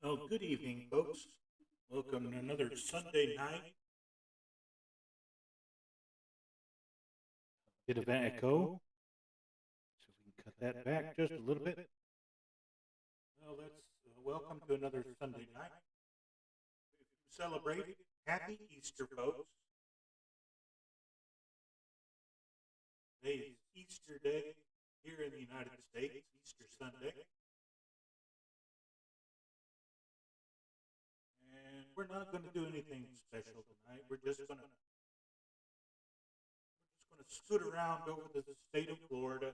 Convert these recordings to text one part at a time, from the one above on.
Well, good evening, folks. Welcome to another Sunday night. Bit of an echo, so we can cut that back just a little bit. Well, let's welcome to another Sunday night. Celebrate Happy Easter, folks. Today is Easter Day here in the United States, Easter Sunday. And we're not going to do anything special tonight. We're just going to scoot around over to the state of Florida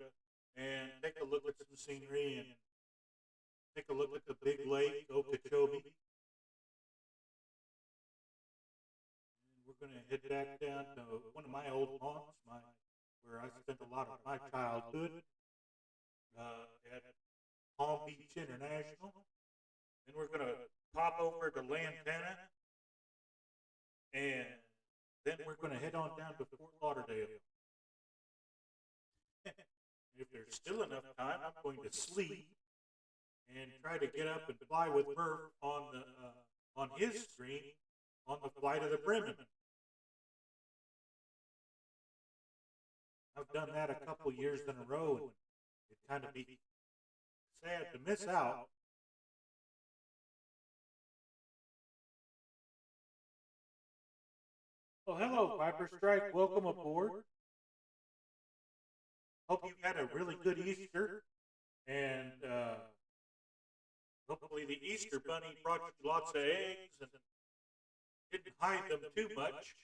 and take a look at some scenery and take a look at the big lake, Okeechobee. And we're going to head back down to one of my old haunts, where I spent a lot of my childhood at Palm Beach International. And we're going to pop over to Lantana, and then we're going to head on down to Fort Lauderdale. If there's still enough time, I'm going to sleep and try to get up and fly with Murph on his screen on the flight of the Bremen. I've done that a couple years in a row, and it kind of be sad to miss out. Well, hello, Viper Strike. Welcome aboard. Hope you've had a really good Easter, and hopefully the Easter Bunny brought you lots of eggs and didn't hide them too much.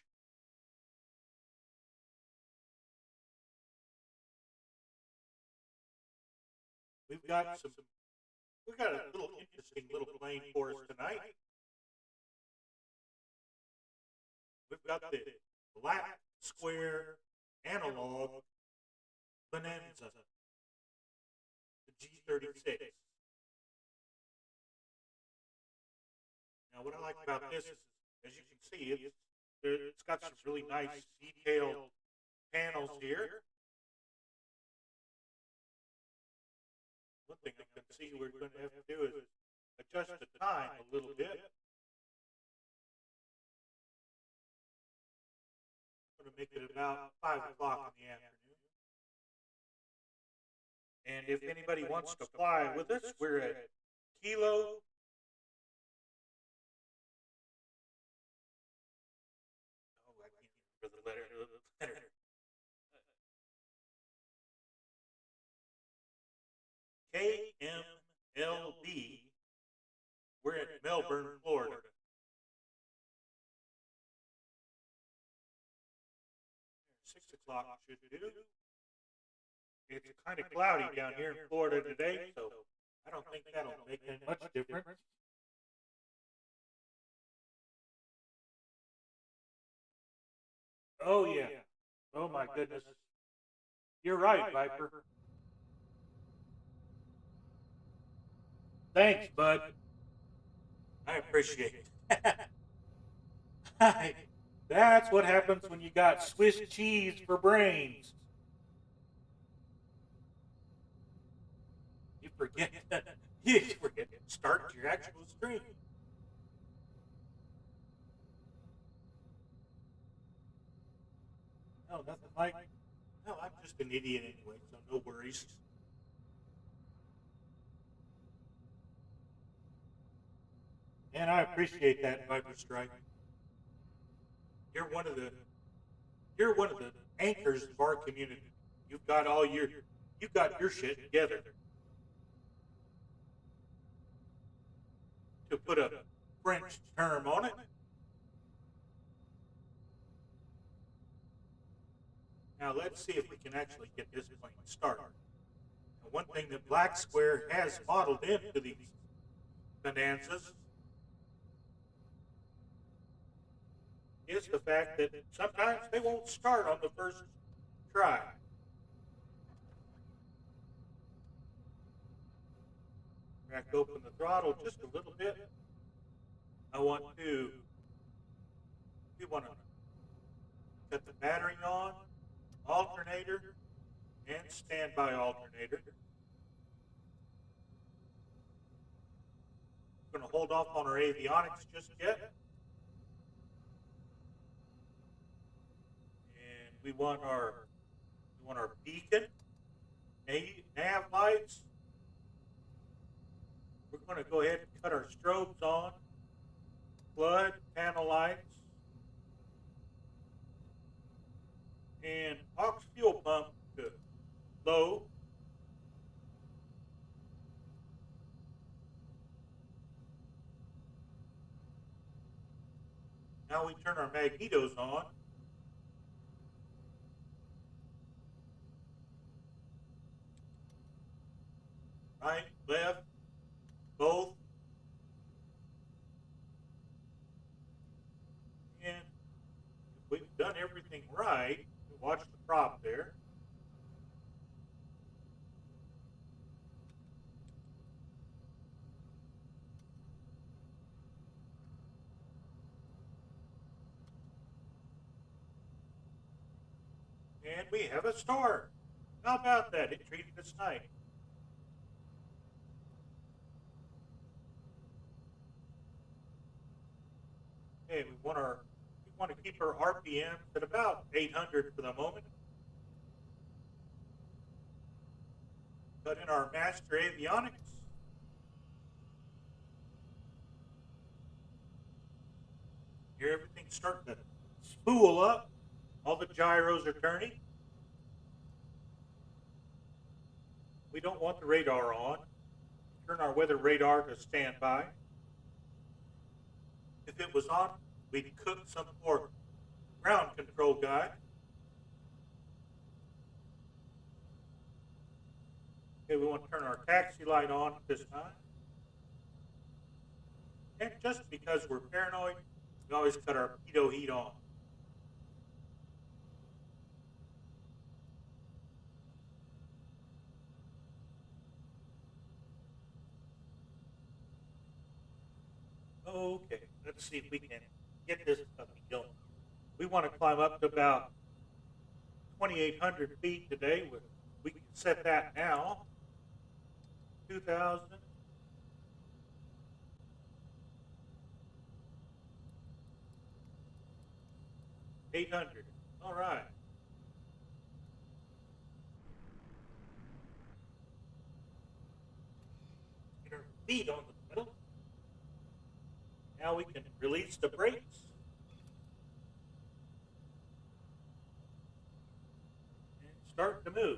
We've got a little interesting little plane for us tonight. We've got the black square analog Bonanza, the G36. Now, what I like about this is, as you can see, it's got some really nice detailed panels here. One thing I can see we're going to have to do is adjust the time a little bit. I'm going to make it about 5 o'clock in the afternoon. And if anybody wants to fly with us, we're at Kilo I can't remember the letter. KMLB. We're at Melbourne, Florida. 6 o'clock should do. It's kind of cloudy down here in Florida today, so I don't think that'll make much difference. Oh, yeah. Oh, my goodness. You're right, Viper. Thanks, bud. I appreciate it. That's what happens when you got Swiss cheese for brains. You forget to start your actual stream. No, nothing like. No, I'm just an idiot anyway, so no worries. And I appreciate that, Viper Strike. You're one of the anchors of our community. You've got your shit together. To put a French term on it. Now let's see if we can actually get this plane started. Now, one thing that Black Square has modeled into these bonanzas is the fact that sometimes they won't start on the first try. Crack open the throttle just a little bit. We want to cut the battery on, alternator, and standby alternator. We're going to hold off on our avionics just yet. And we want our beacon, nav lights, We're going to go ahead and cut our strobes on, flood, panel lights, and aux fuel pump to low. Now we turn our magnetos on. Right, left, both. And if we've done everything right, watch the prop there. And we have a start. How about that? It treated us nice. Okay, we want to keep our RPMs at about 800 for the moment. Put in our master avionics. Here everything's starting to spool up. All the gyros are turning. We don't want the radar on. Turn our weather radar to standby. If it was on, we'd cook some more ground control guide. Okay, we want to turn our taxi light on this time. And just because we're paranoid, we always cut our pitot heat on. Okay, let's see if we can get this puppy going. We want to climb up to about 2,800 feet today. We can set that now. 2,000. 800. All right. Get our feet on the pedal. Now we can release the brakes. And start to move.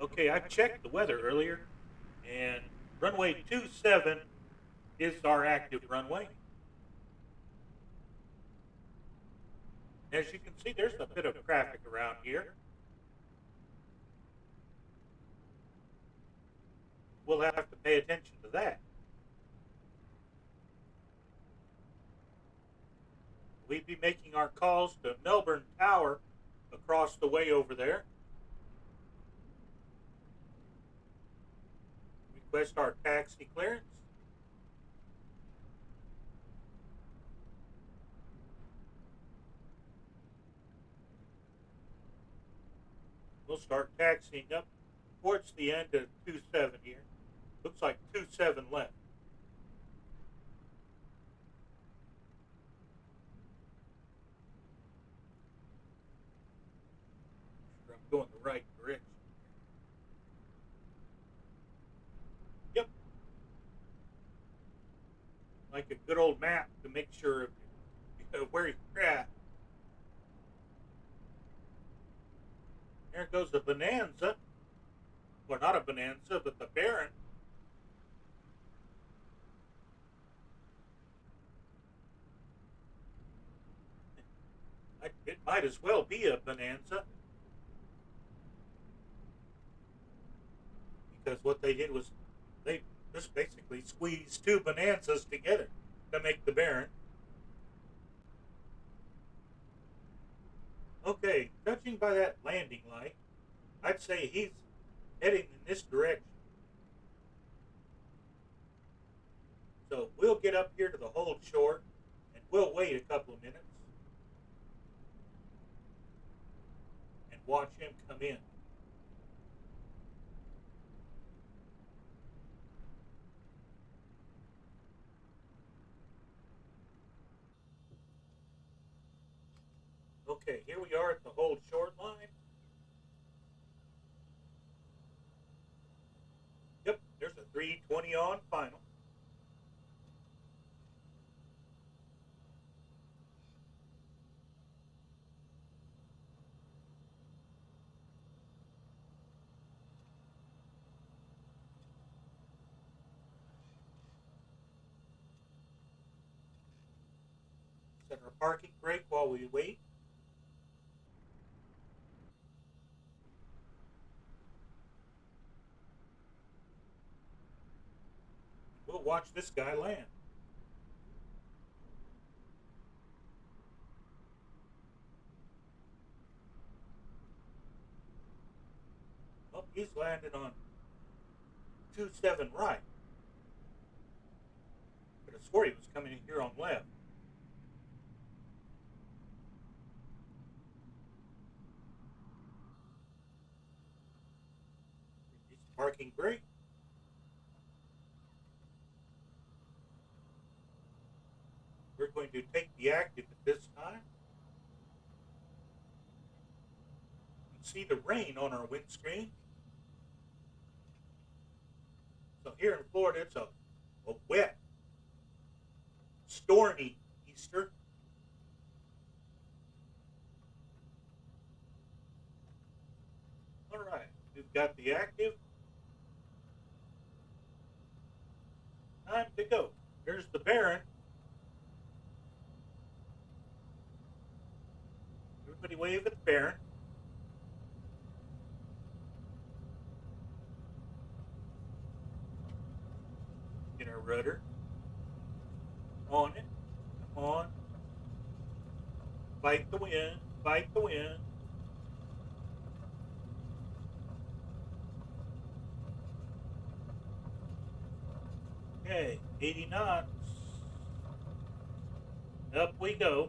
Okay, I checked the weather earlier, and runway 27 is our active runway. As you can see, there's a bit of traffic around here. We'll have to pay attention to that. We'd be making our calls to Melbourne Tower across the way over there. Request our taxi clearance. We'll start taxiing up towards the end of 27 here. Looks like 27 left. I'm going the right direction. Yep. Like a good old map to make sure of where you're at. There goes the Bonanza. Well, not a Bonanza, but the Baron. It might as well be a Bonanza. Because what they did was they just basically squeezed two Bonanzas together to make the Baron. Okay, judging by that landing light, I'd say he's heading in this direction. So we'll get up here to the hold short and we'll wait a couple of minutes and watch him come in. Okay, here we are at the hold short line. Yep, there's a 3:20 on final. Set our parking brake while we wait. We'll watch this guy land. Oh, he's landed on 2-7 right. But I swore he was coming in here on left. He's parking brake. We're going to take the active at this time. You can see the rain on our windscreen. So here in Florida, it's a wet, stormy Easter. All right, we've got the active. Time to go. Here's the Baron. Everybody wave at the Baron. Get our rudder on it. Come on. Fight the wind. Fight the wind. Okay, 80 knots. Up we go.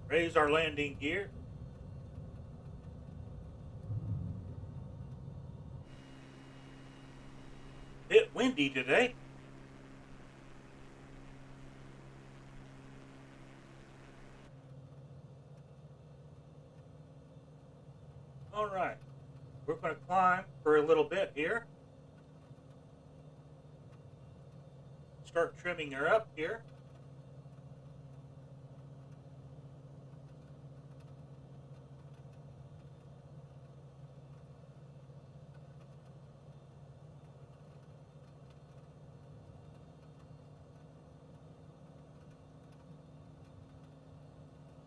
Raise our landing gear. Bit windy today. All right, we're going to climb for a little bit here. Start trimming her up here.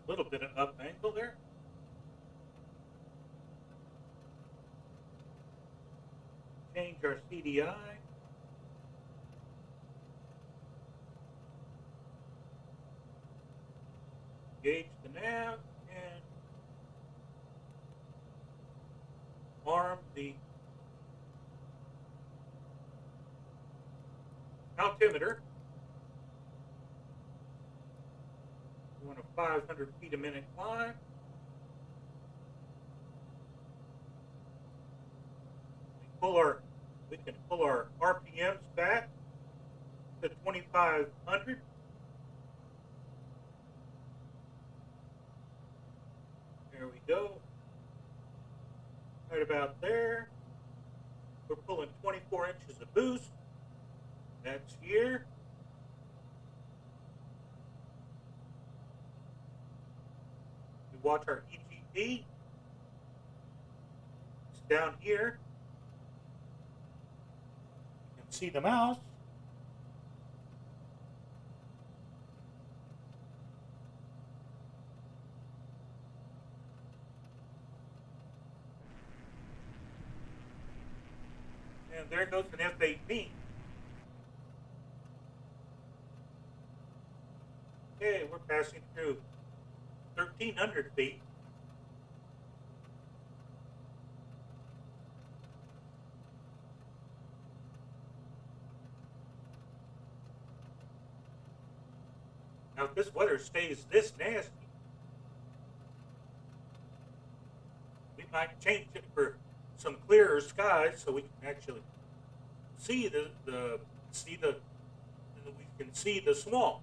A little bit of up angle there. Change our CDI. Gauge the nav and arm the altimeter. We want a 500 feet a minute climb. We can pull our RPMs back to 2,500. There we go. Right about there. We're pulling 24 inches of boost. That's here. We watch our EGP. It's down here. You can see the mouse. And there goes an F-18. Okay, we're passing through 1,300 feet. Now, if this weather stays this nasty, we might change it for some clearer skies so we can actually see the you can see the swamp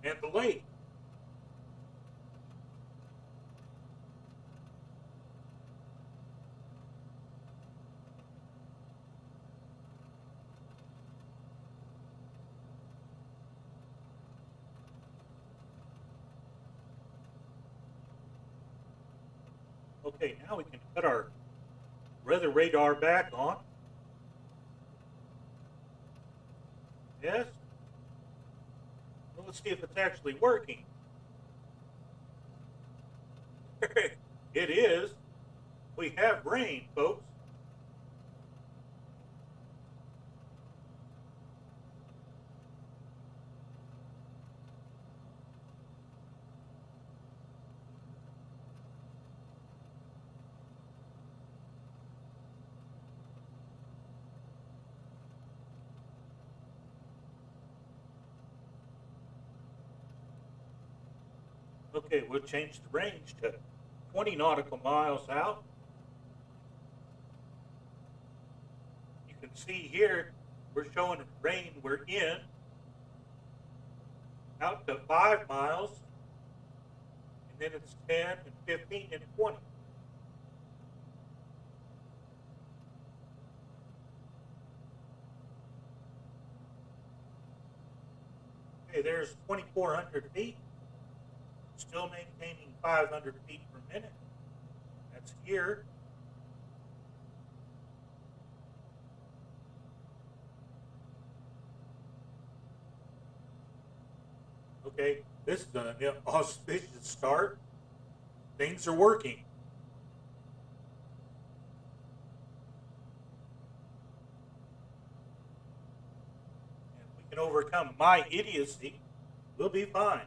and the lake. Okay, now we can put our weather radar back on. Yes. Well, let's see if it's actually working. It is. We have rain, folks. Okay, we'll change the range to 20 nautical miles out. You can see here we're showing rain we're in out to 5 miles, and then it's 10 and 15 and 20. Okay, there's 2,400 feet. Still maintaining 500 feet per minute. That's here. Okay, this is an auspicious start. Things are working. And if we can overcome my idiocy, we'll be fine.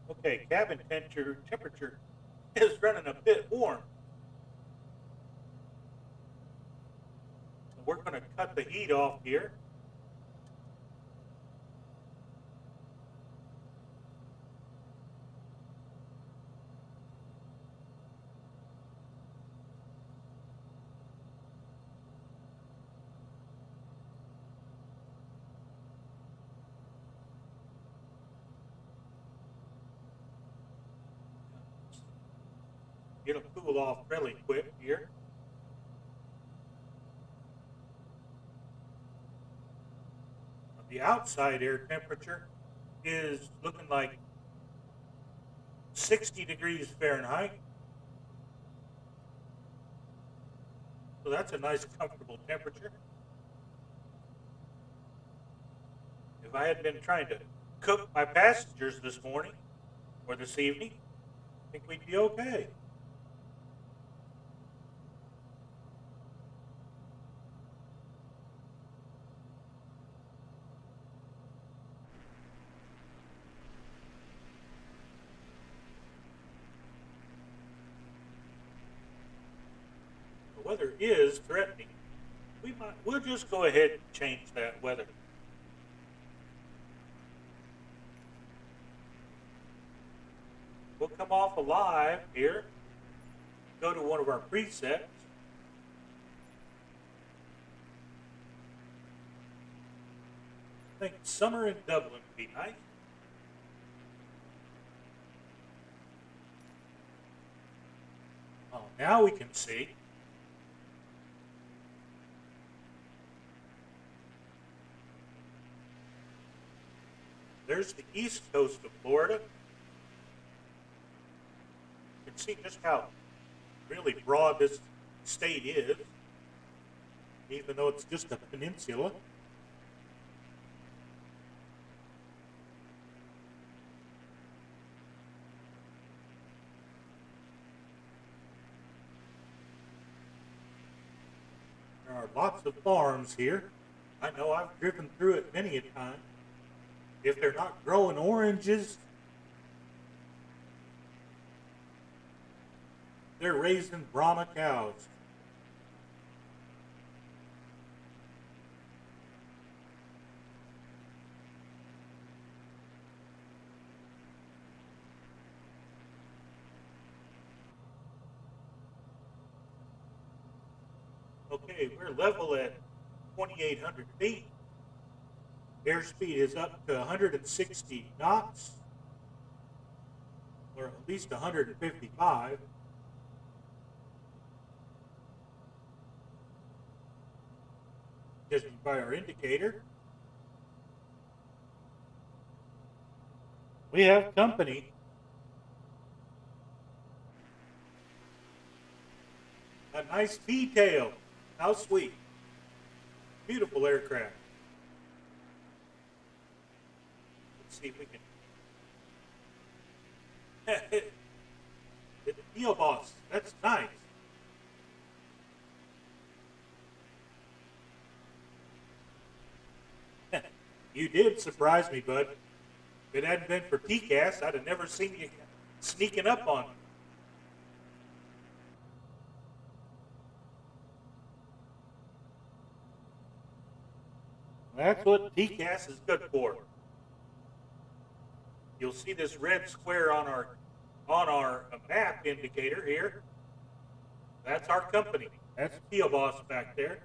Okay, cabin temperature is running a bit warm. So we're going to cut the heat off here. It'll cool off really quick here. The outside air temperature is looking like 60 degrees Fahrenheit. So that's a nice comfortable temperature. If I had been trying to cook my passengers this morning or this evening, I think we'd be okay. The weather is threatening. We'll just go ahead and change that weather. We'll come off alive here, go to one of our presets. I think summer in Dublin would be nice. Oh, now we can see. There's the east coast of Florida. You can see just how really broad this state is, even though it's just a peninsula. There are lots of farms here. I know I've driven through it many a time. If they're not growing oranges, they're raising Brahma cows. Okay, we're level at 2,800 feet. Airspeed is up to 160 knots, or at least 155. Judging by our indicator. We have company. A nice V-tail. How sweet. Beautiful aircraft. Let's see if we can. It's Deal Boss. That's nice. You did surprise me, bud. If it hadn't been for TCAS, I'd have never seen you sneaking up on me. That's what TCAS is good for. You'll see this red square on our map indicator here. That's our company. That's Deal Boss back there.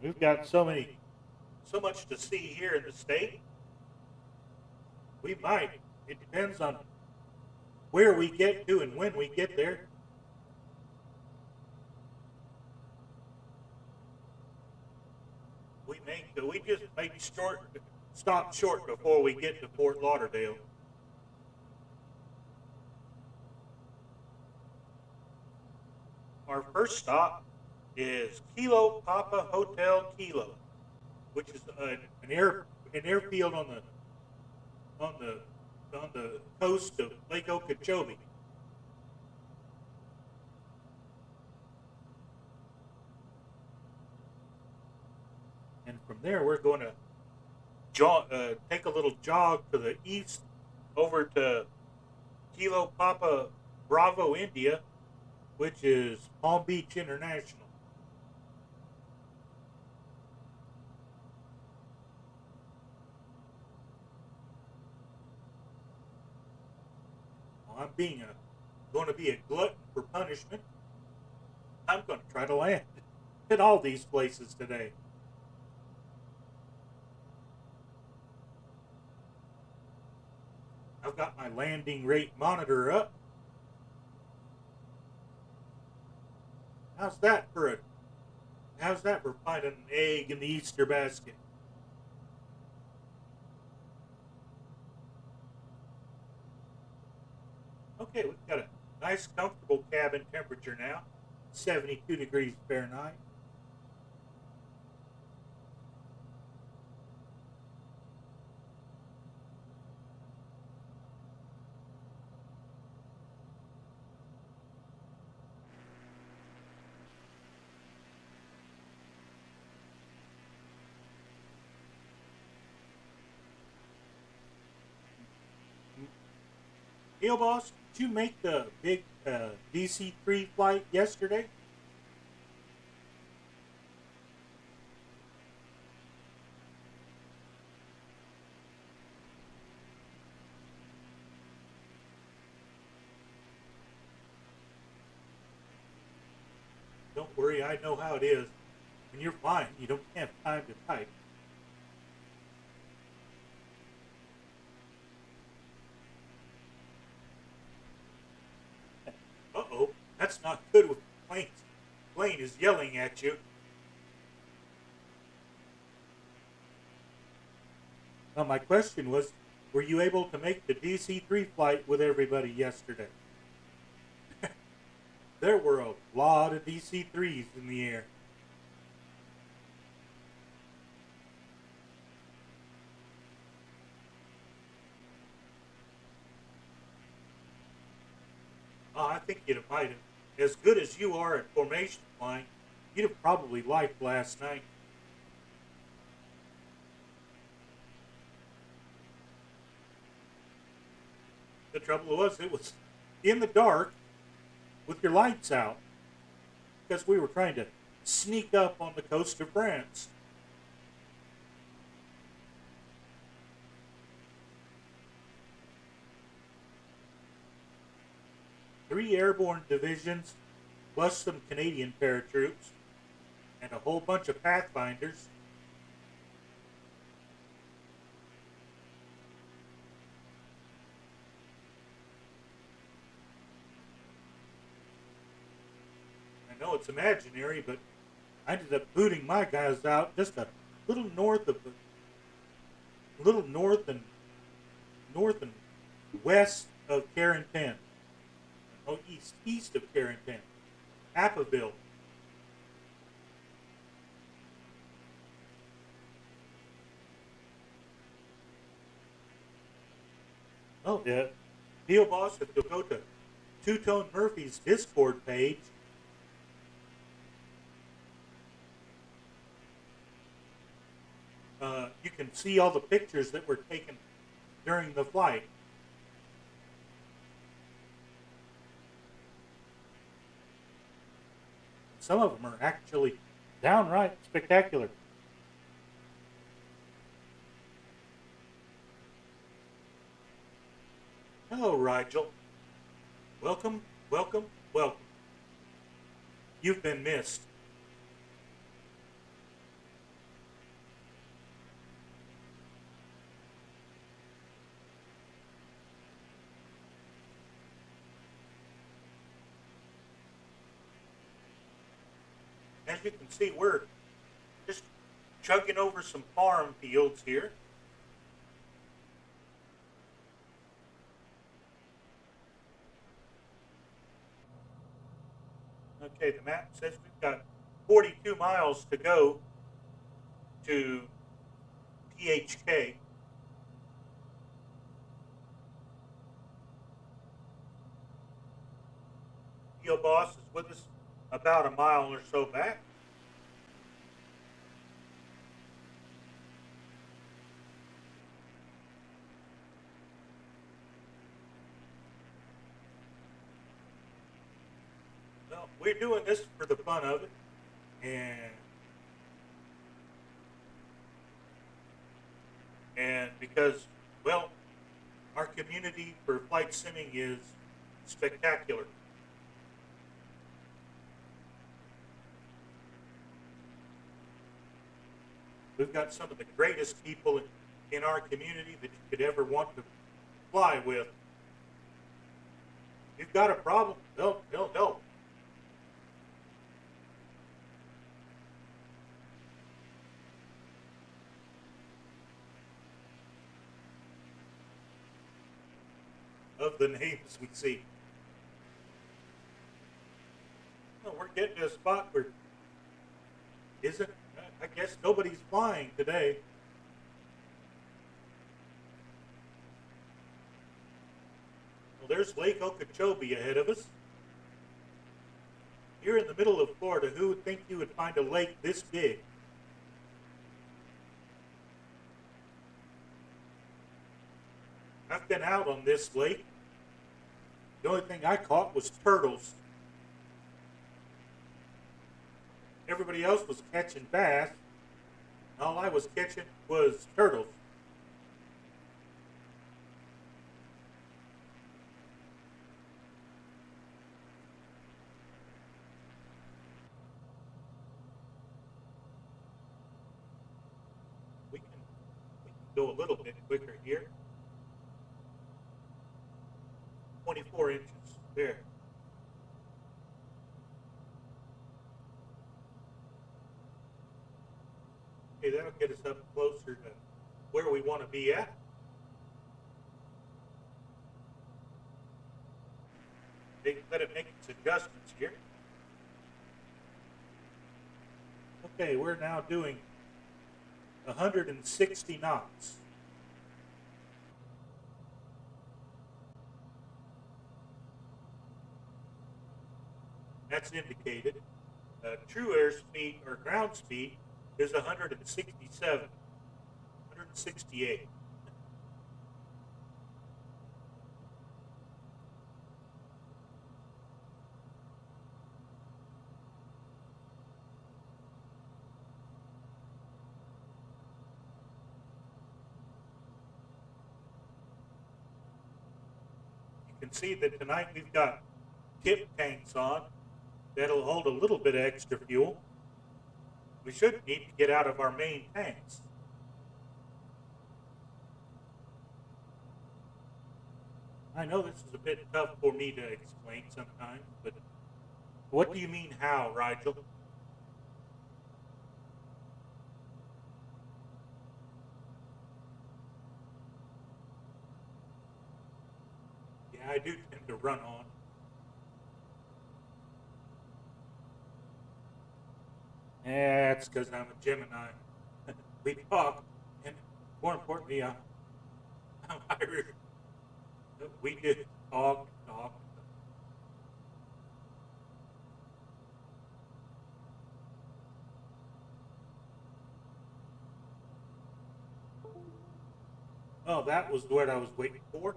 We've got so much to see here in the state. We might. It depends on where we get to and when we get there. We just make stop short before we get to Fort Lauderdale. Our first stop is Kilo Papa Hotel Kilo, which is an airfield on the coast of Lake Okeechobee. And from there, we're going to take a little jog to the east over to Kilo Papa Bravo, India, which is Palm Beach International. Well, I'm going to be a glutton for punishment. I'm going to try to land at all these places today. I've got my landing rate monitor up. How's that for finding an egg in the Easter basket? Okay, we've got a nice comfortable cabin temperature now, 72 degrees Fahrenheit. Deal Boss, did you make the big DC-3 flight yesterday? Don't worry, I know how it is. When you're flying, you don't have time to type. Uh-oh, that's not good with planes. Plane is yelling at you. Now, my question was, were you able to make the DC-3 flight with everybody yesterday? There were a lot of DC-3s in the air. I think you'd have might have. As good as you are at formation flying, you'd have probably liked last night. The trouble was, it was in the dark with your lights out because we were trying to sneak up on the coast of France. 3 airborne divisions, plus some Canadian paratroops, and a whole bunch of Pathfinders. I know it's imaginary, but I ended up booting my guys out just a little north of north and west of Carrington. Oh, east of Carrington, Appaville. Oh, yeah. Deal Boss, if you'll go to Two Tone Murphy's Discord page, you can see all the pictures that were taken during the flight. Some of them are actually downright spectacular. Hello, Rigel. Welcome, welcome, welcome. You've been missed. As you can see, we're just chugging over some farm fields here. Okay, the map says we've got 42 miles to go to PHK. Deal Boss is with us about a mile or so back. Well, we're doing this for the fun of it, and because, well, our community for flight simming is spectacular. We've got some of the greatest people in our community that you could ever want to fly with. If you've got a problem, they'll help. Of the names we see. Well, we're getting to a spot where I guess nobody's flying today. Well, there's Lake Okeechobee ahead of us. You're in the middle of Florida. Who would think you would find a lake this big? I've been out on this lake. The only thing I caught was turtles. Everybody else was catching bass. All I was catching was turtles. We can go a little bit quicker here. 24 inches. There. Okay, that'll get us up closer to where we want to be at. Let it make its adjustments here. Okay, we're now doing 160 knots. That's indicated. True airspeed or ground speed is 167, 168. You can see that tonight we've got tip tanks on that'll hold a little bit of extra fuel. We shouldn't need to get out of our main tanks. I know this is a bit tough for me to explain sometimes, but what do you mean how, Rigel? Yeah, I do tend to run on. That's because I'm a Gemini. We talk, and more importantly, I'm Irish. We just talk and talk. Oh, that was what I was waiting for.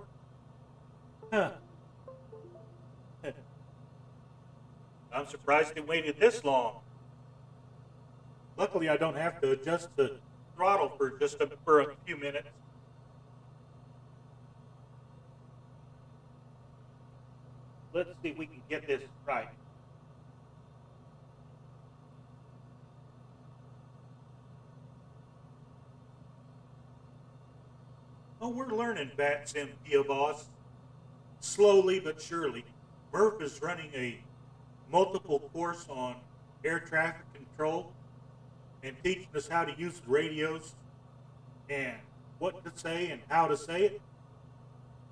Huh. I'm surprised it waited this long. Luckily, I don't have to adjust the throttle for for a few minutes. Let's see if we can get this right. Oh, we're learning VATSIM, Pia Boss. Slowly but surely. Murph is running a multiple course on air traffic control and teaching us how to use the radios and what to say and how to say it.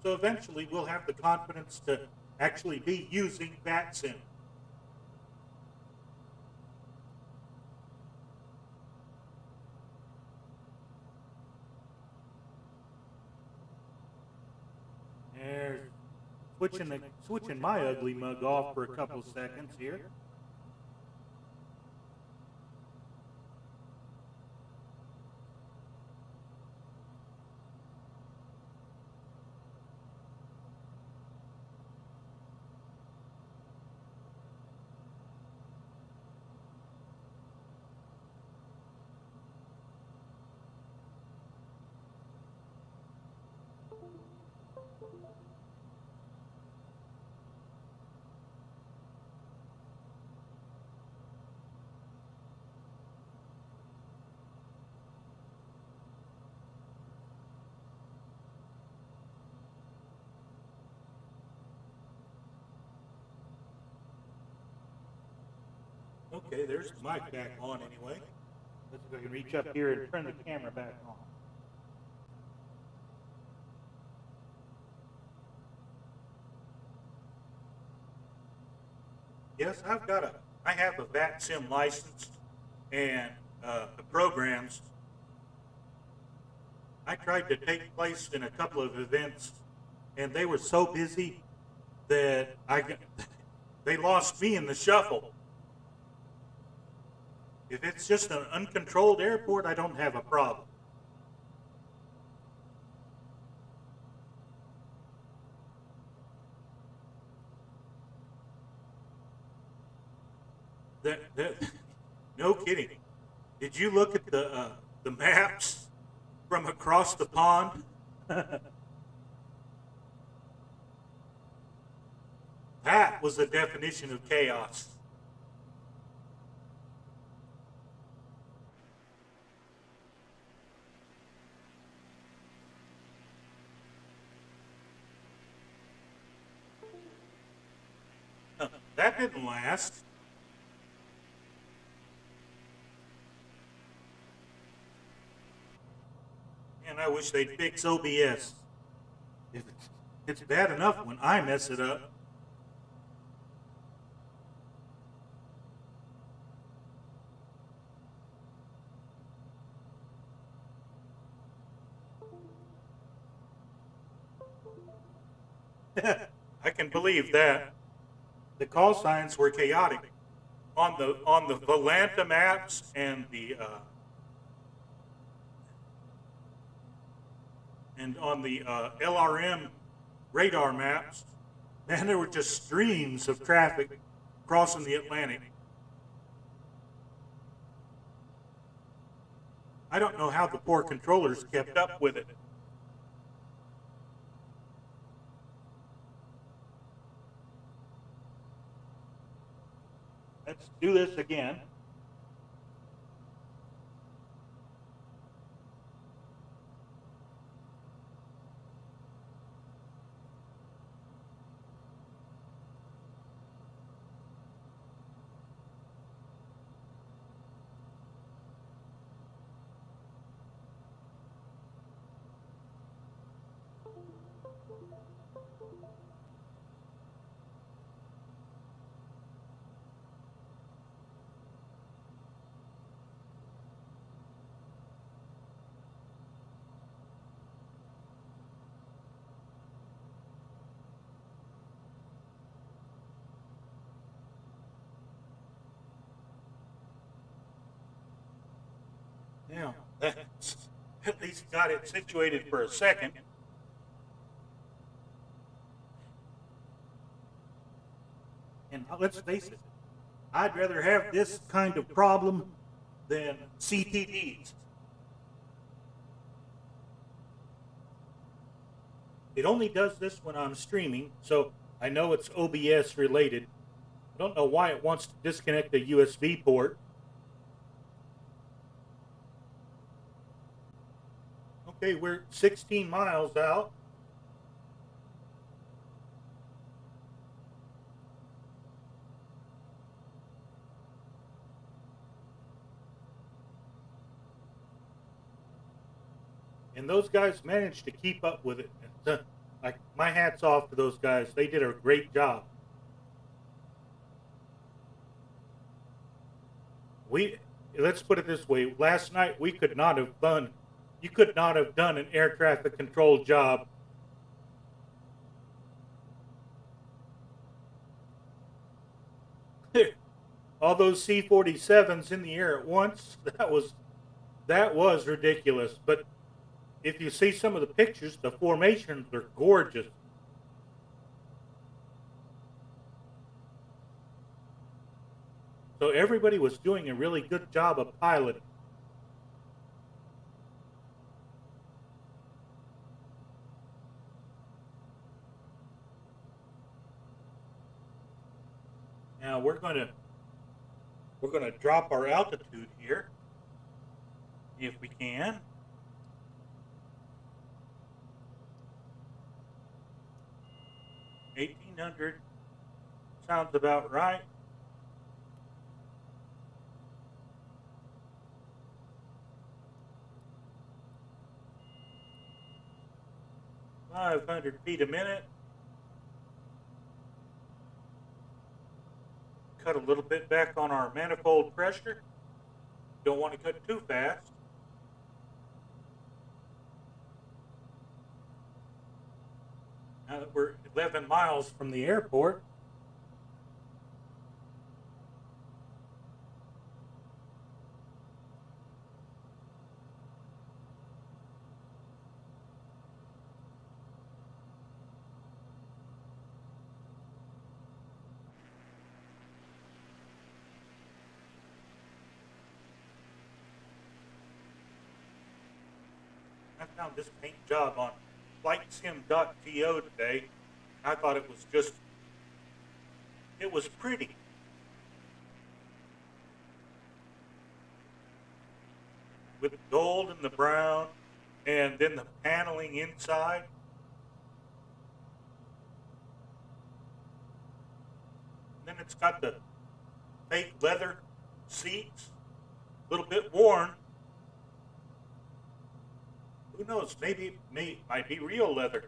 So eventually we'll have the confidence to actually be using VATSIM. There's switching my ugly mug off for a couple of seconds here. Okay, there's the mic back on anyway. Let's go ahead and reach up here and turn the camera back on. Yes, I have a VATSIM license and the programs. I tried to take place in a couple of events and they were so busy that they lost me in the shuffle. If it's just an uncontrolled airport, I don't have a problem. No kidding. Did you look at the maps from across the pond? That was the definition of chaos. That didn't last. And I wish they'd fix OBS. If it's bad enough when I mess it up. I can believe that. The call signs were chaotic on the Volanta maps and on the LRM radar maps. Man, there were just streams of traffic crossing the Atlantic. I don't know how the poor controllers kept up with it. Let's do this again. Now, that's at least got it situated for a second. And let's face it, I'd rather have this kind of problem than CTDs. It only does this when I'm streaming, so I know it's OBS related. I don't know why it wants to disconnect the USB port. Okay, we're 16 miles out. And those guys managed to keep up with it. Like, my hat's off to those guys. They did a great job. Let's put it this way. Last night you could not have done an air traffic control job. All those C-47s in the air at once, that was ridiculous. But if you see some of the pictures, the formations are gorgeous. So everybody was doing a really good job of piloting. Now we're gonna drop our altitude here, if we can. 1800 sounds about right. $500 feet a minute. Cut a little bit back on our manifold pressure. Don't want to cut too fast. Now that we're 11 miles from the airport, I found this paint job on FlightSim.to today. I thought it was pretty. With the gold and the brown, and then the paneling inside. And then it's got the fake leather seats, a little bit worn. Who knows? Maybe it might be real leather.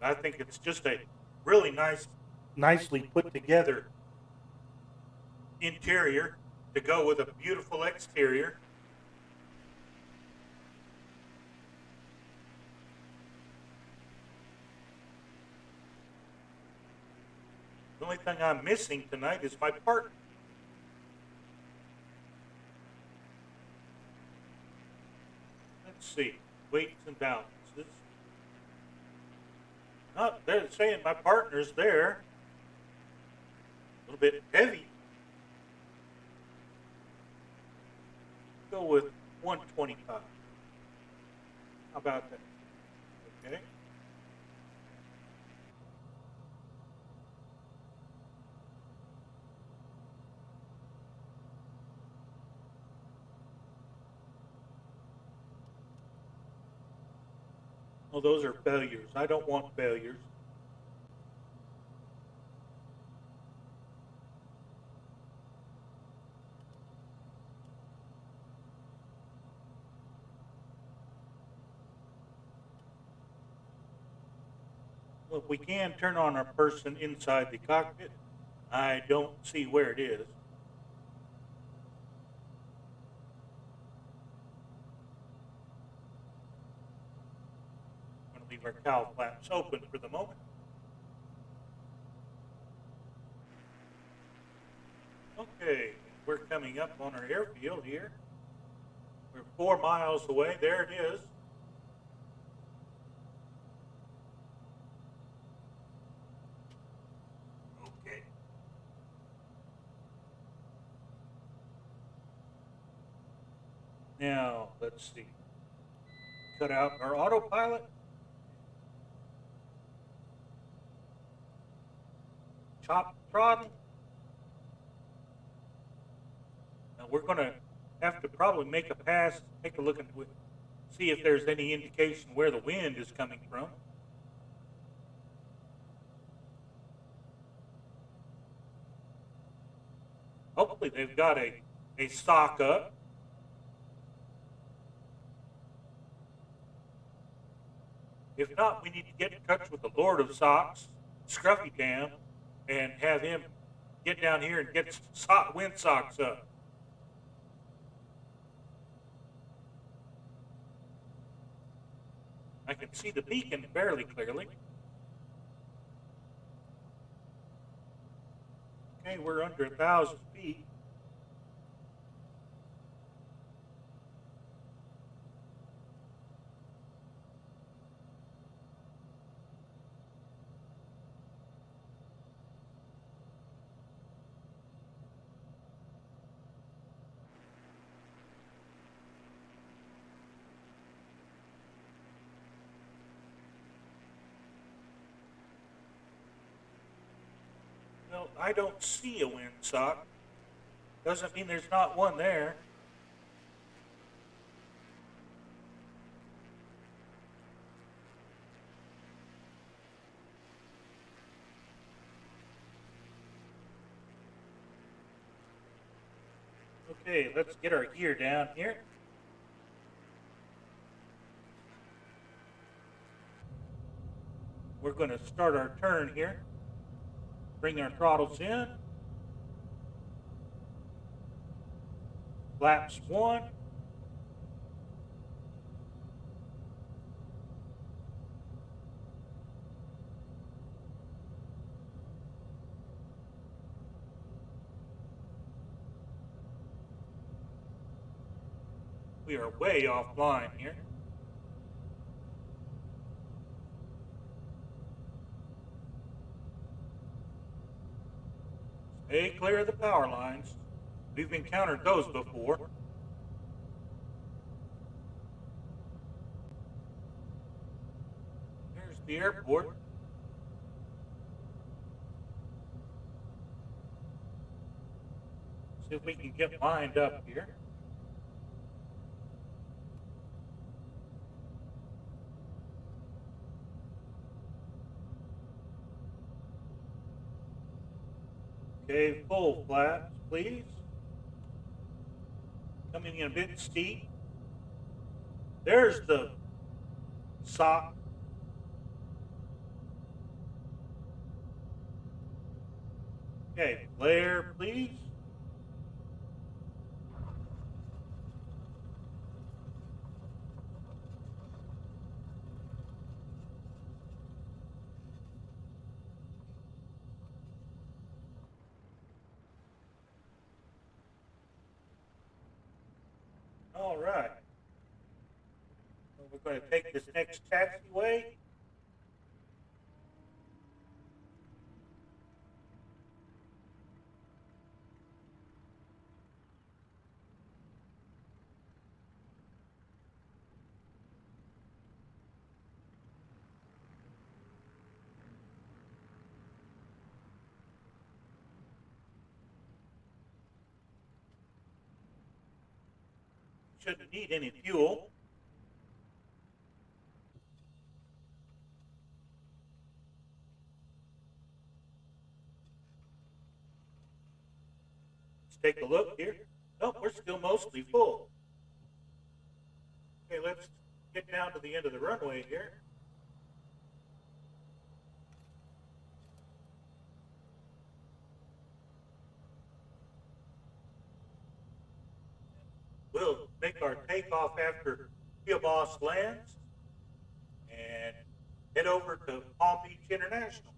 I think it's just a really nicely put together interior to go with a beautiful exterior. The only thing I'm missing tonight is my partner. Let's see. Weights and balances. They're saying my partner's there. A little bit heavy. Go with 125. How about that? Okay. Well, those are failures. I don't want failures. Well, if we can turn on our person inside the cockpit, I don't see where it is. I'm going to leave our cowl flaps open for the moment. Okay, we're coming up on our airfield here. We're 4 miles away. There it is. Okay. Now, let's see. Cut out our autopilot. Chop throttle. Now we're going to have to probably make a pass, take a look and see if there's any indication where the wind is coming from. Hopefully they've got a sock up. If not, we need to get in touch with the Lord of Socks, Scruffy Dam, and have him get down here and get wind socks up. I can see the beacon fairly clearly. Okay, we're under 1,000 feet. Well, I don't see a wind sock. Doesn't mean there's not one there. Okay, let's get our gear down here. We're going to start our turn here. Bring our throttles in. Flaps 1. We are way offline here. Stay clear of the power lines. We've encountered those before. Here's the airport. See if we can get lined up here. Okay, full flaps, please. Coming in a bit steep. There's the sock. Okay, flare, please. All right. So we're going to take this next taxiway. shouldn't need any fuel. Let's take a look here. Nope, we're still mostly full. Okay, let's get down to the end of the runway here. We'll make our takeoff after Field Boss lands and head over to Palm Beach International.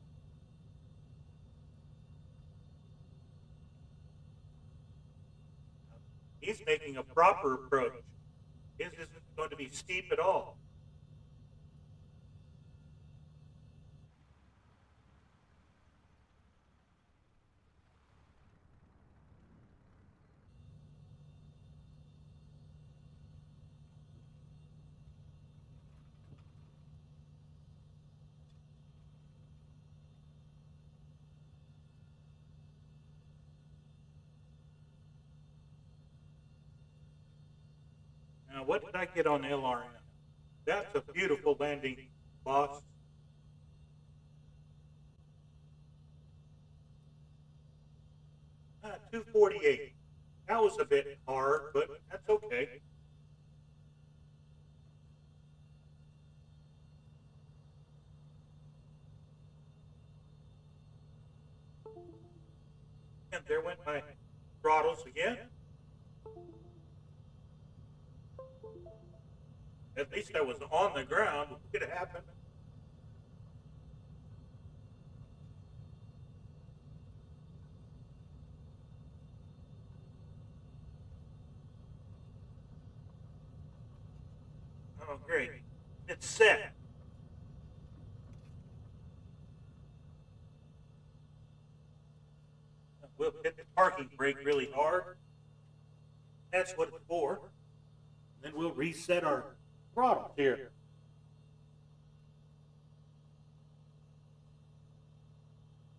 He's making a proper approach. His isn't going to be steep at all. Now, what did I get on LRM? That's a beautiful landing, boss. 248. That was a bit hard, but that's okay. And there went my throttles again. At least I was on the ground. What could happen? Oh, great. It's set. We'll hit the parking brake really hard. That's what it's for. Then we'll reset our throttle here.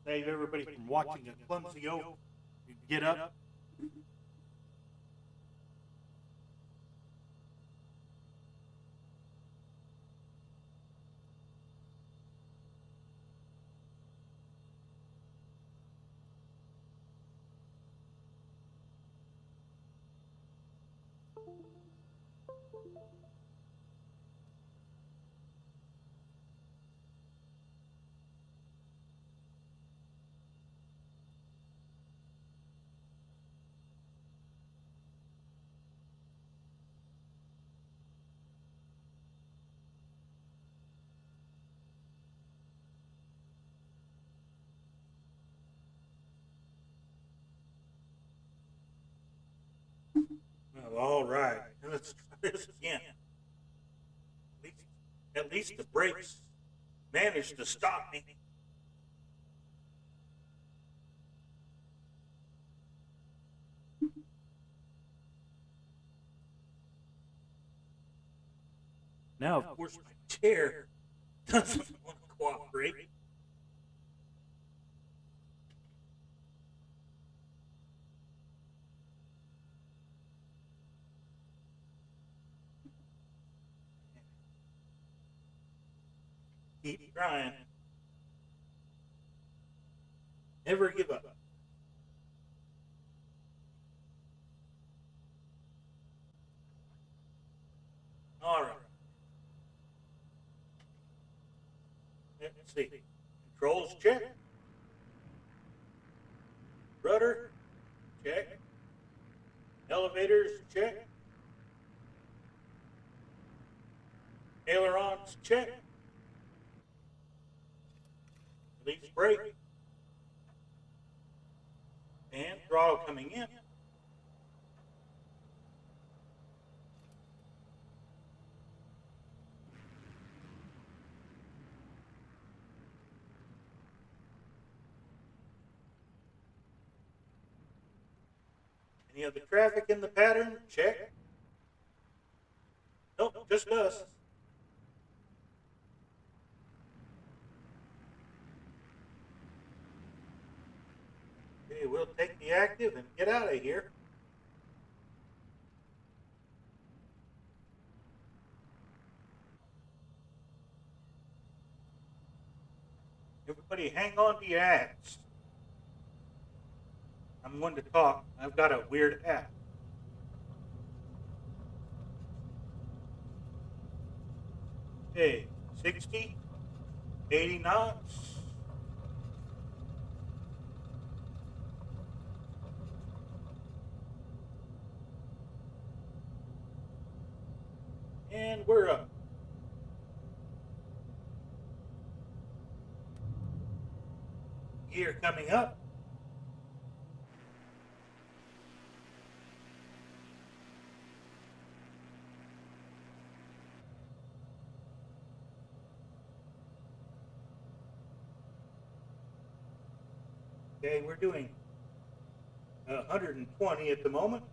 Save everybody from watching a clumsy oaf get up. Well, all right. Let's try this again. At least the brakes managed to stop me. Now, of course, my chair doesn't want to cooperate. Keep trying. Never give up. All right. Let's see. Controls check. Rudder check. Elevators check. Ailerons check. Release brake. And throttle coming in. Any other traffic in the pattern? Check. Nope, just us. Okay, we'll take the active and get out of here. Everybody hang on to your hats. I'm going to talk. I've got a weird hat. Okay, 60, 80 knots. And we're up. Gear coming up. Okay, we're doing 120 at the moment.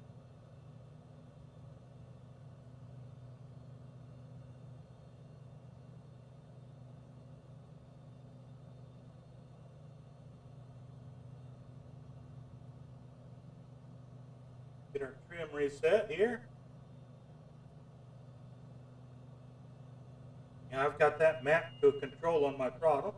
Get our trim reset here. Now I've got that mapped to a control on my throttle.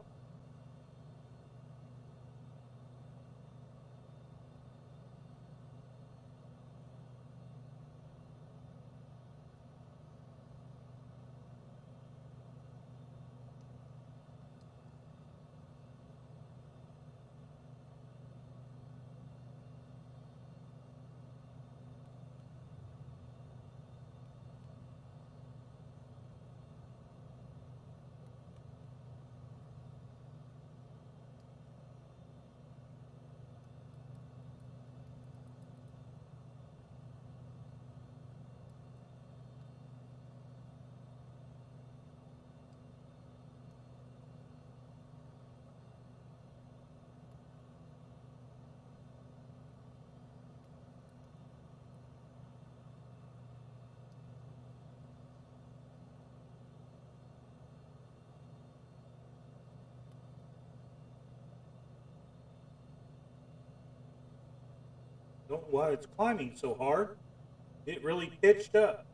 Don't know why it's climbing so hard. It really pitched up.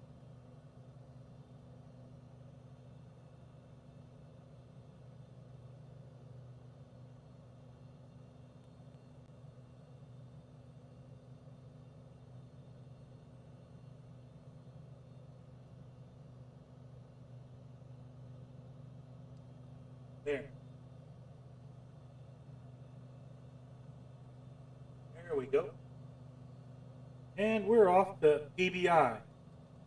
There. There we go. And we're off to PBI,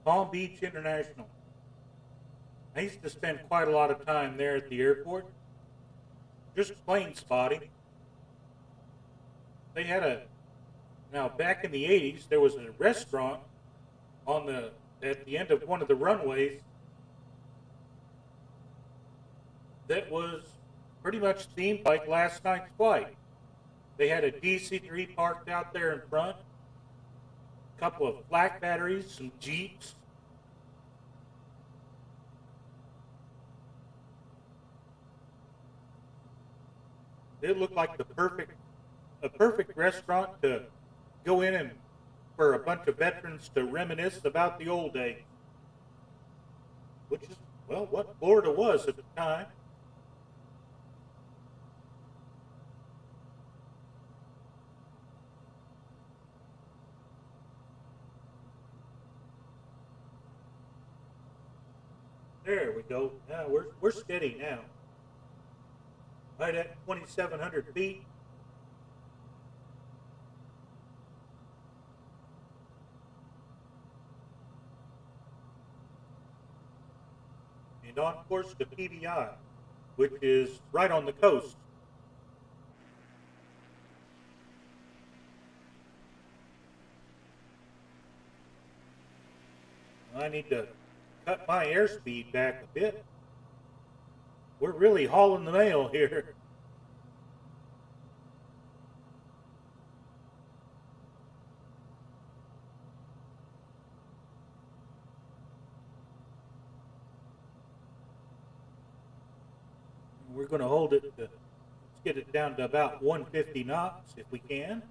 Palm Beach International. I used to spend quite a lot of time there at the airport, just plane spotting. They had now back in the 80s, there was a restaurant at the end of one of the runways that was pretty much themed like last night's flight. They had a DC-3 parked out there in front, a couple of flak batteries, some Jeeps. It looked like a perfect restaurant to go in and for a bunch of veterans to reminisce about the old days, which is, well, what Florida was at the time. There we go. Now we're steady now. Right at 2,700 feet. And on course to PBI, which is right on the coast. I need to cut my airspeed back a bit. We're really hauling the mail here. We're going to hold it let's get it down to about 150 knots if we can.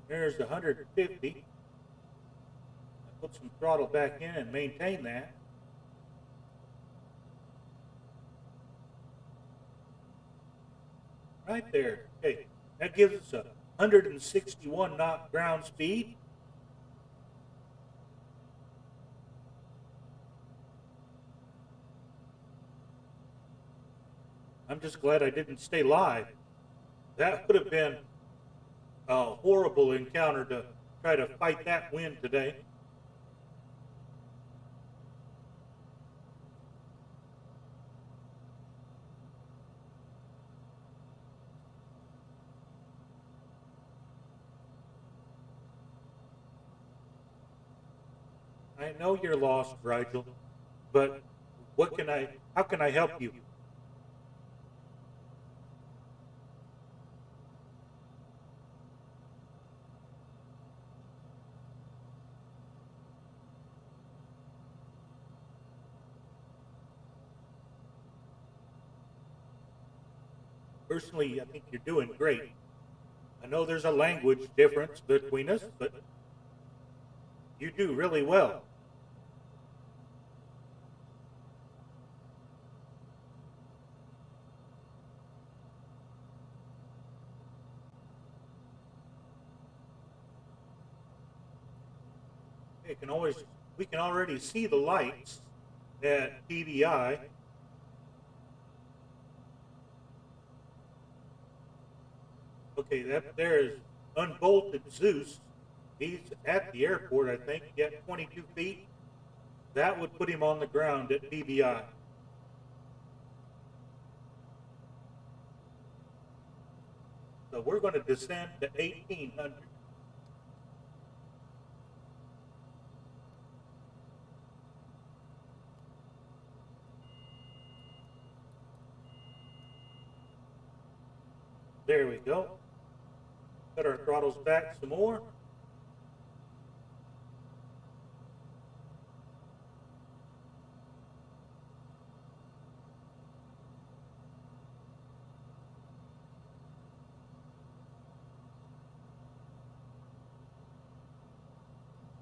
There's 150. put some throttle back in and maintain that. Right there. Okay, that gives us a 161 knot ground speed. I'm just glad I didn't stay live. That would have been a horrible encounter to try to fight that wind today. I know you're lost, Rigel, but how can I help you? Personally, I think you're doing great. I know there's a language difference between us, but you do really well. We can already see the lights at PBI. Okay, that there is unbolted Zeus. He's at the airport, I think, at 22 feet. That would put him on the ground at PBI. So we're going to descend to 1800. There we go. Put our throttles back some more.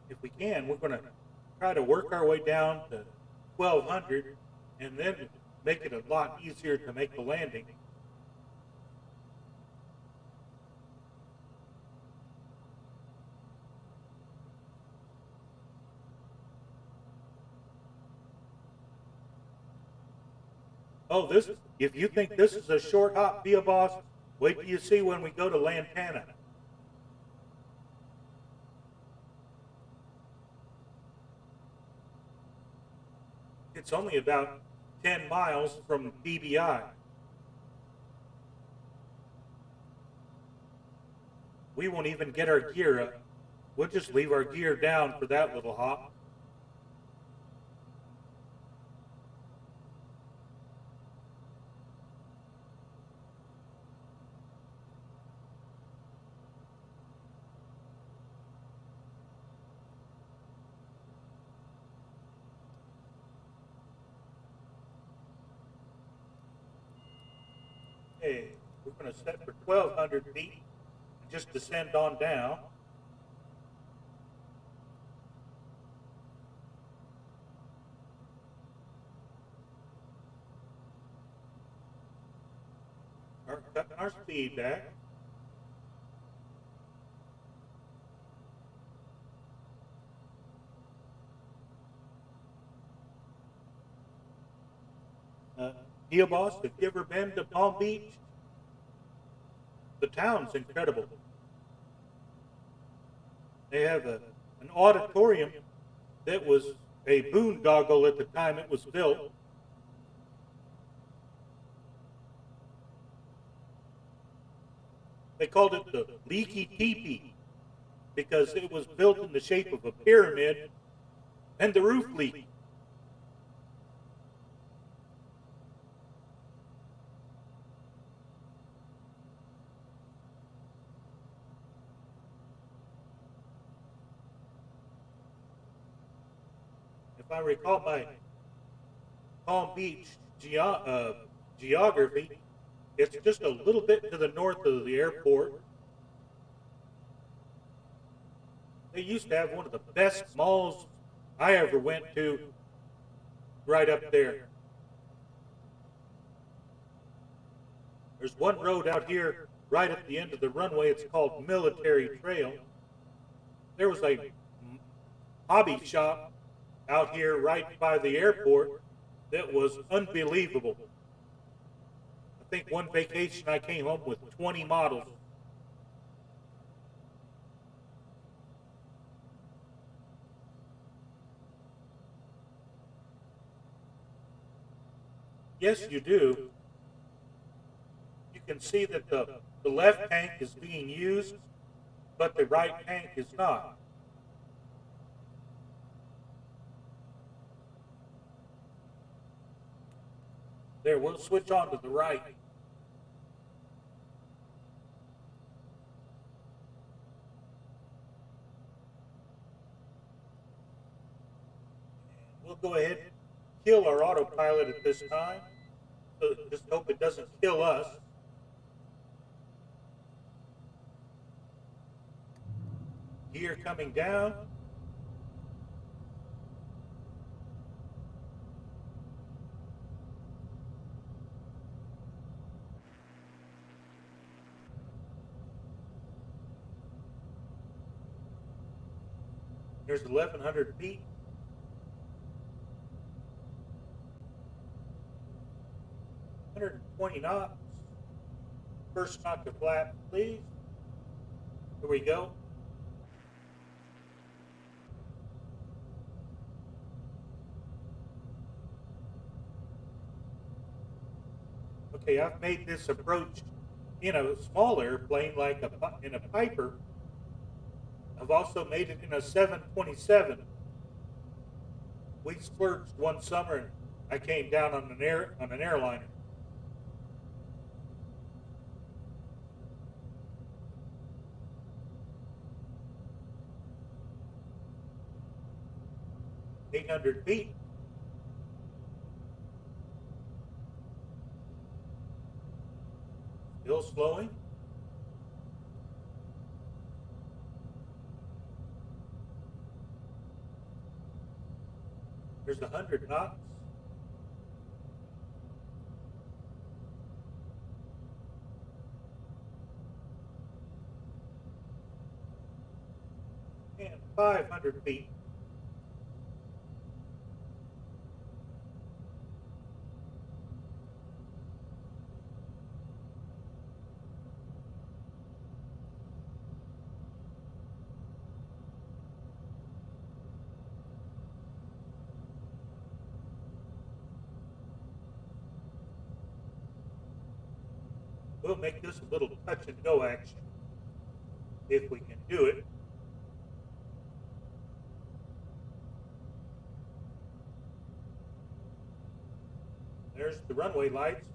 If we can, we're going to try to work our way down to 1200 and then make it a lot easier to make the landing. Oh, if you think this is a short hop, be a boss, wait till you see when we go to Lantana. It's only about 10 miles from PBI. We won't even get our gear up. We'll just leave our gear down for that little hop. Okay, we're going to set for 1,200 feet and just descend on down. Cutting our speed back. Deal boss, have you ever been to Palm Beach? The town's incredible. They have an auditorium that was a boondoggle at the time it was built. They called it the Leaky Teepee because it was built in the shape of a pyramid and the roof leaked. If I recall my Palm Beach geography, it's just a little bit to the north of the airport. They used to have one of the best malls I ever went to right up there. There's one road out here right at the end of the runway. It's called Military Trail. There was a hobby shop out here right by the airport that was unbelievable. I think one vacation I came home with 20 models. Yes, you do. You can see that the left tank is being used, but the right tank is not. There, we'll switch on to the right. We'll go ahead and kill our autopilot at this time. So just hope it doesn't kill us. Gear coming down. There's 1,100 feet. 120 knots. First knock to flat, please. Here we go. Okay, I've made this approach in a small airplane like in a Piper. I've also made it in a 727. We splurged one summer and I came down on an airliner. $800 feet. Still slowing. There's 100 knots. And 500 feet. We'll make this a little touch and go action if we can do it. There's the runway lights.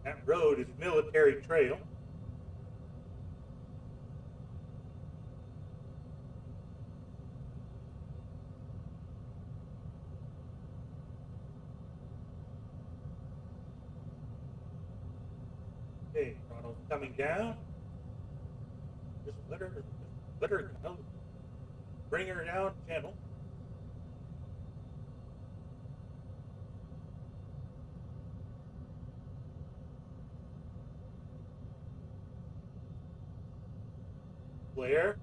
That road is Military Trail. Okay, throttle's coming down. Just let her go. Bring her down gentle. Flare.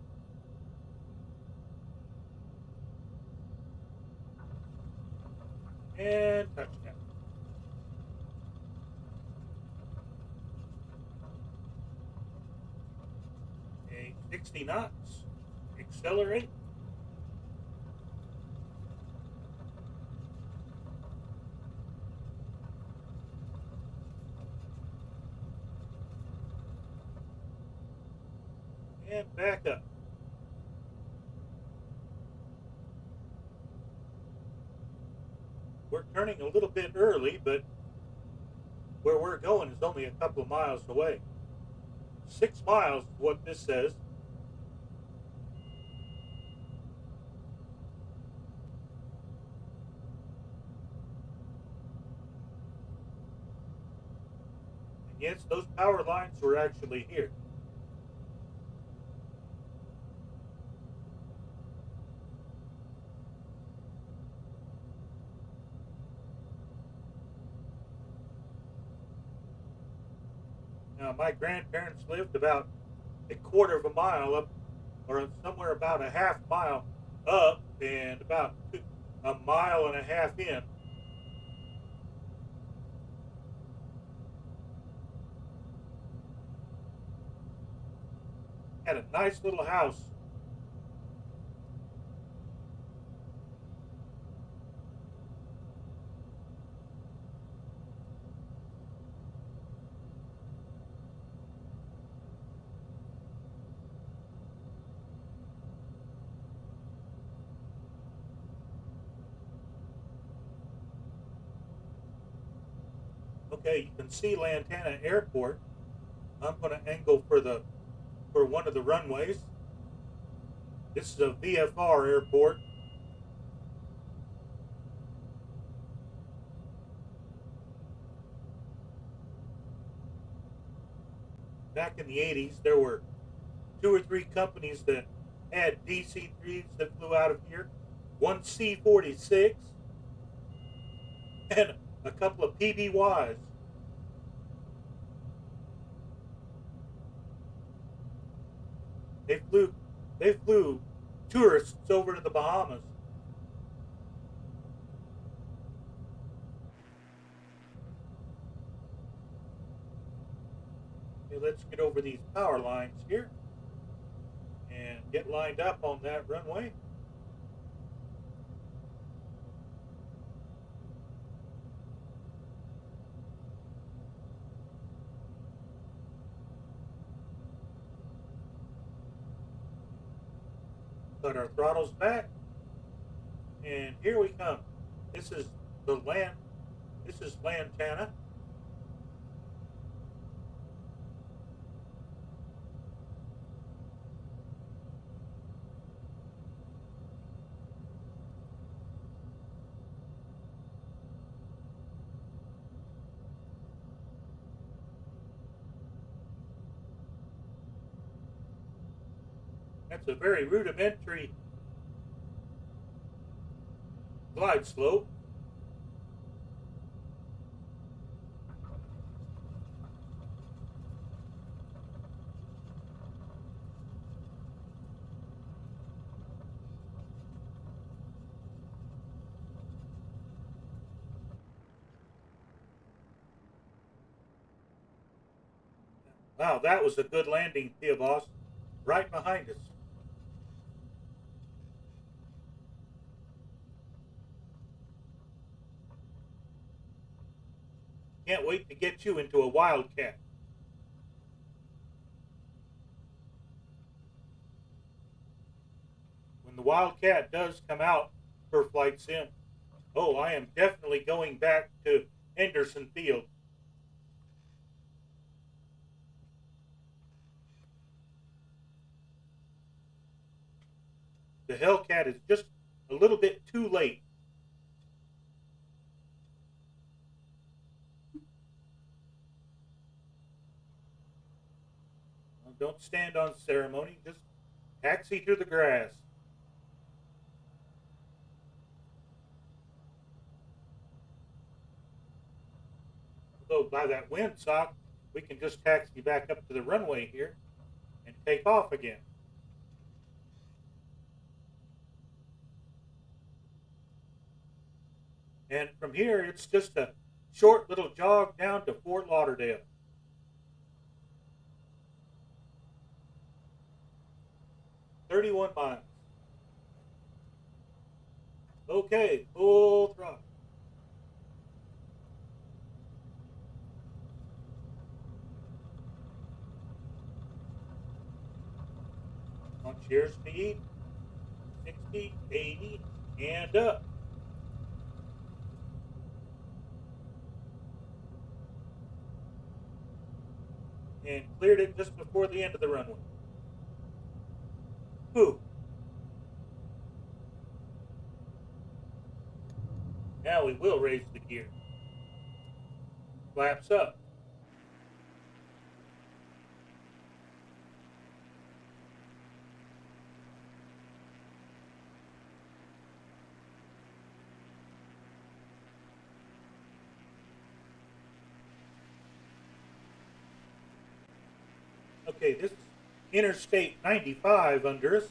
And touchdown. Okay, 60 knots. Accelerate. And back up. We're turning a little bit early, but where we're going is only a couple of miles away. 6 miles is what this says. And yes, those power lines were actually here. Now, my grandparents lived about a quarter of a mile up, or somewhere about a half mile up, and about a mile and a half in. Had a nice little house. Okay, you can see Lantana Airport. I'm going to angle for one of the runways. This is a VFR airport. Back in the 80s, there were 2 or 3 companies that had DC-3s that flew out of here. One C-46 and a couple of PBYs. They flew tourists over to the Bahamas. Okay, let's get over these power lines here and get lined up on that runway. Put our throttles back, and here we come. This is Lantana. That's a very rudimentary glide slope. Wow, that was a good landing, Thea Boss. Right behind us. Can't wait to get you into a Wildcat. When the Wildcat does come out for Flight Sim, oh, I am definitely going back to Henderson Field. The Hellcat is just a little bit too late. Well, don't stand on ceremony, just taxi through the grass. Although by that windsock, we can just taxi back up to the runway here and take off again. And from here, it's just a short little jog down to Fort Lauderdale. 31 miles. Okay, full throttle. Launch airspeed, 60, 80, and up. And cleared it just before the end of the runway. Whew. Now we will raise the gear. Flaps up. Okay, this is Interstate 95 under us.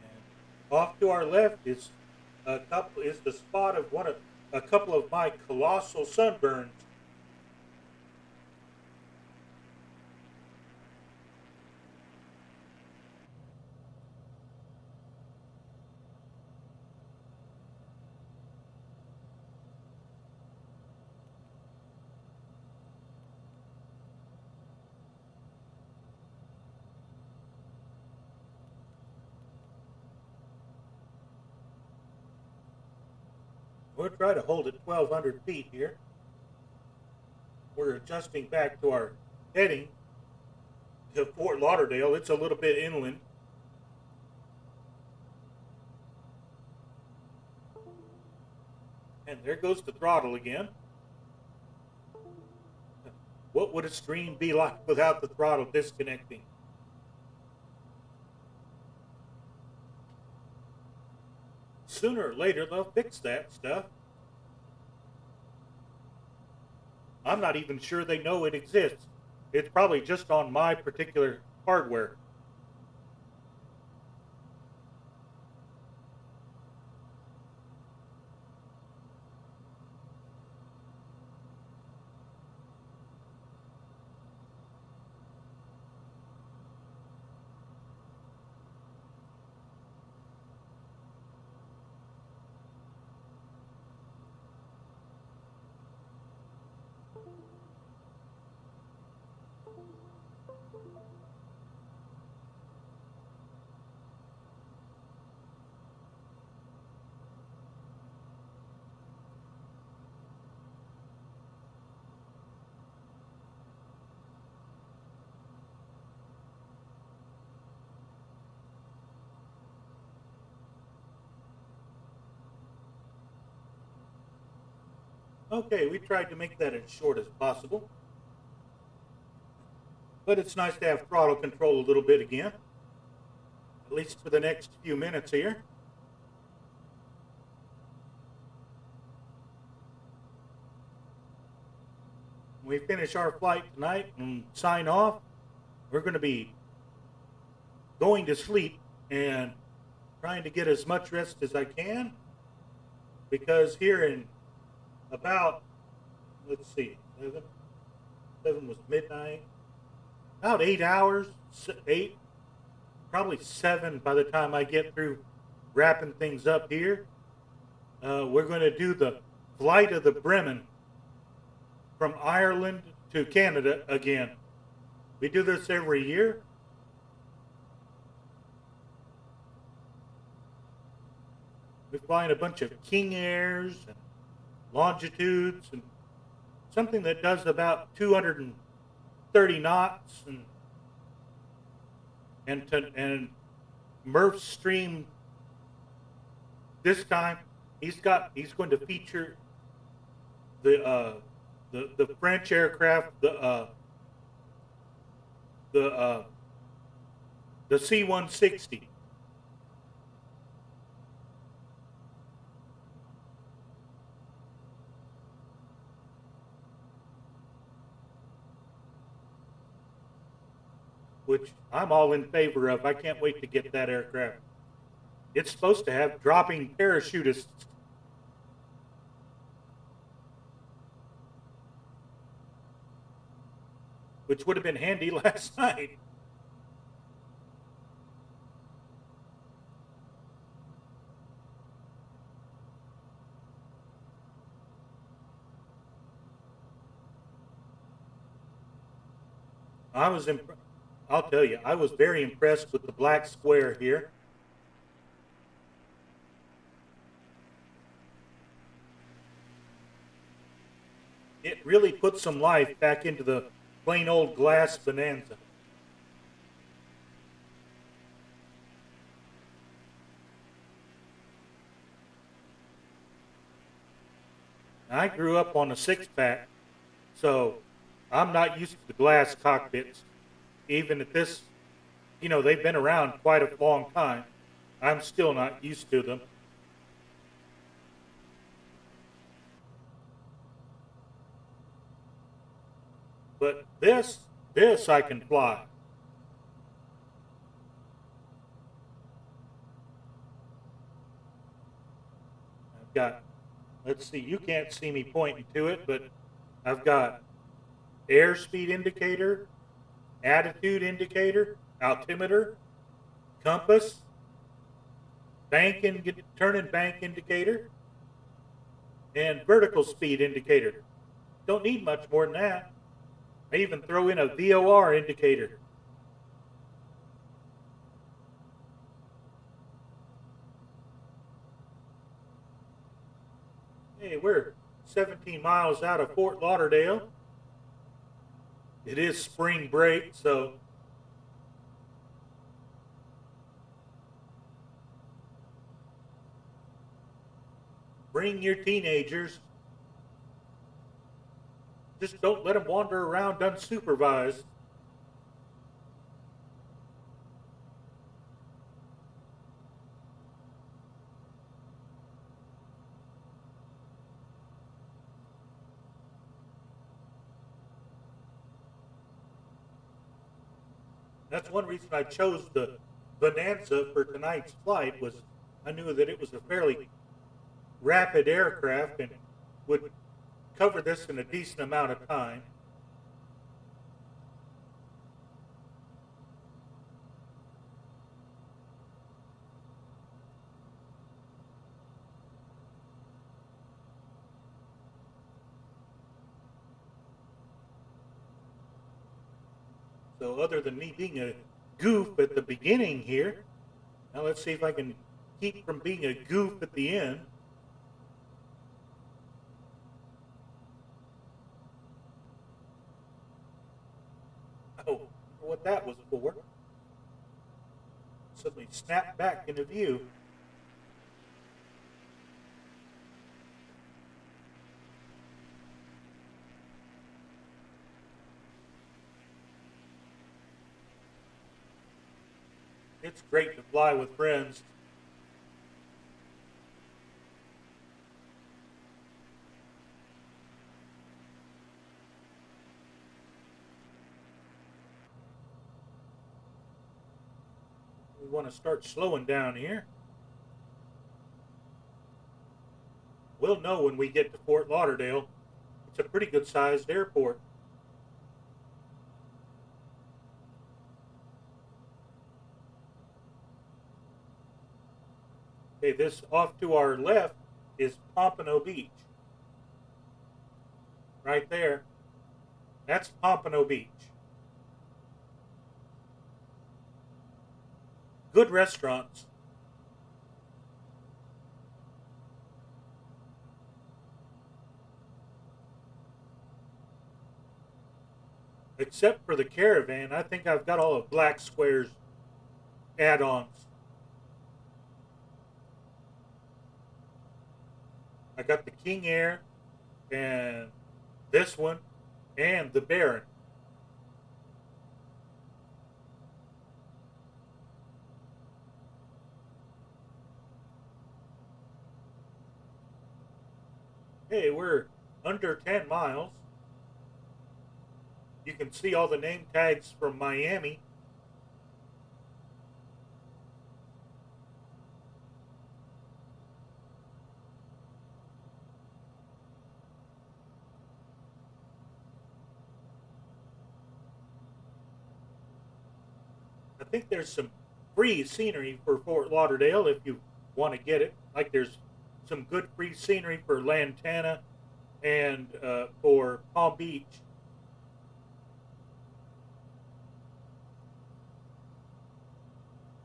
And off to our left is the spot of a couple of my colossal sunburns. We'll try to hold at 1,200 feet here. We're adjusting back to our heading to Fort Lauderdale. It's a little bit inland. And there goes the throttle again. What would a stream be like without the throttle disconnecting? Sooner or later, they'll fix that stuff. I'm not even sure they know it exists. It's probably just on my particular hardware. Okay, we tried to make that as short as possible. But it's nice to have throttle control a little bit again. At least for the next few minutes here. When we finish our flight tonight and sign off, we're going to be going to sleep and trying to get as much rest as I can, because here in about, let's see, 7 was midnight, about 8 hours, 8, probably 7 by the time I get through wrapping things up here. We're going to do the flight of the Bremen from Ireland to Canada again. We do this every year. We fly in a bunch of King Airs and longitudes and something that does about 230 knots, and Murph's stream this time he's going to feature the French aircraft, the C-160. Which I'm all in favor of. I can't wait to get that aircraft. It's supposed to have dropping parachutists. Which would have been handy last night. I'll tell you, I was very impressed with the black square here. It really put some life back into the plain old glass Bonanza. I grew up on a 6-pack, so I'm not used to the glass cockpits. Even at this, they've been around quite a long time. I'm still not used to them. But this I can fly. I've got, let's see, you can't see me pointing to it, but I've got airspeed indicator, attitude indicator, altimeter, compass, turn and bank indicator, and vertical speed indicator. Don't need much more than that. I even throw in a VOR indicator. Hey, we're 17 miles out of Fort Lauderdale. It is spring break, so bring your teenagers. Just don't let them wander around unsupervised. That's one reason I chose the Bonanza for tonight's flight was I knew that it was a fairly rapid aircraft and would cover this in a decent amount of time. So other than me being a goof at the beginning here, now let's see if I can keep from being a goof at the end. Oh, what that was for. Suddenly snapped back into view. It's great to fly with friends. We want to start slowing down here. We'll know when we get to Fort Lauderdale. It's a pretty good sized airport. Okay, this off to our left is Pompano Beach. Right there. That's Pompano Beach. Good restaurants. Except for the Caravan, I think I've got all of Black Square's add-ons. I got the King Air and this one and the Baron. Hey, we're under 10 miles. You can see all the name tags from Miami. I think there's some free scenery for Fort Lauderdale if you want to get it. Like there's some good free scenery for Lantana and for Palm Beach.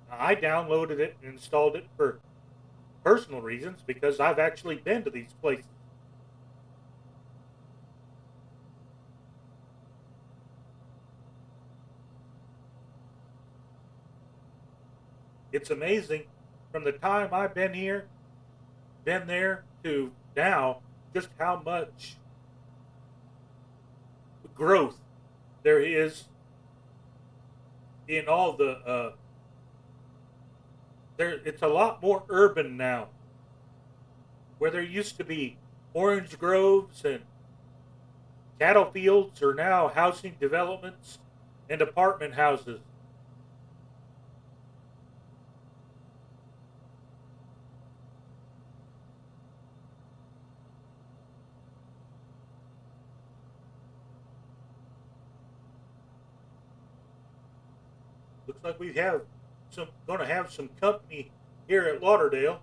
I downloaded it and installed it for personal reasons because I've actually been to these places. It's amazing from the time I've been here, been there to now, just how much growth there is in all the it's a lot more urban now. Where there used to be orange groves and Cattle fields are now housing developments and apartment houses. Looks like we have going to have some company here at Lauderdale.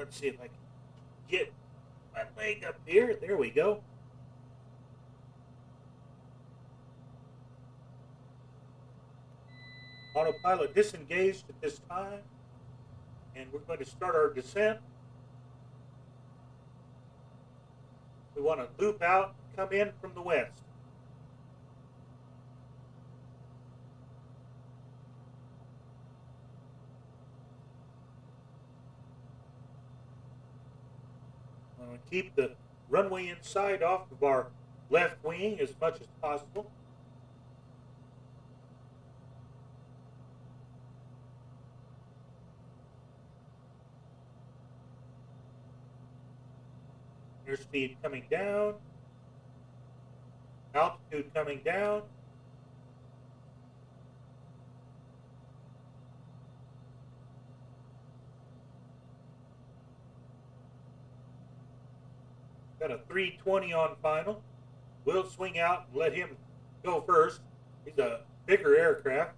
Let's see if I can get my leg up here. There we go. Autopilot disengaged at this time, and we're going to start our descent. We want to loop out and come in from the west. Keep the runway inside off of our left wing as much as possible. Airspeed coming down. Altitude coming down. Got a 320 on final. We'll swing out and let him go first. He's a bigger aircraft.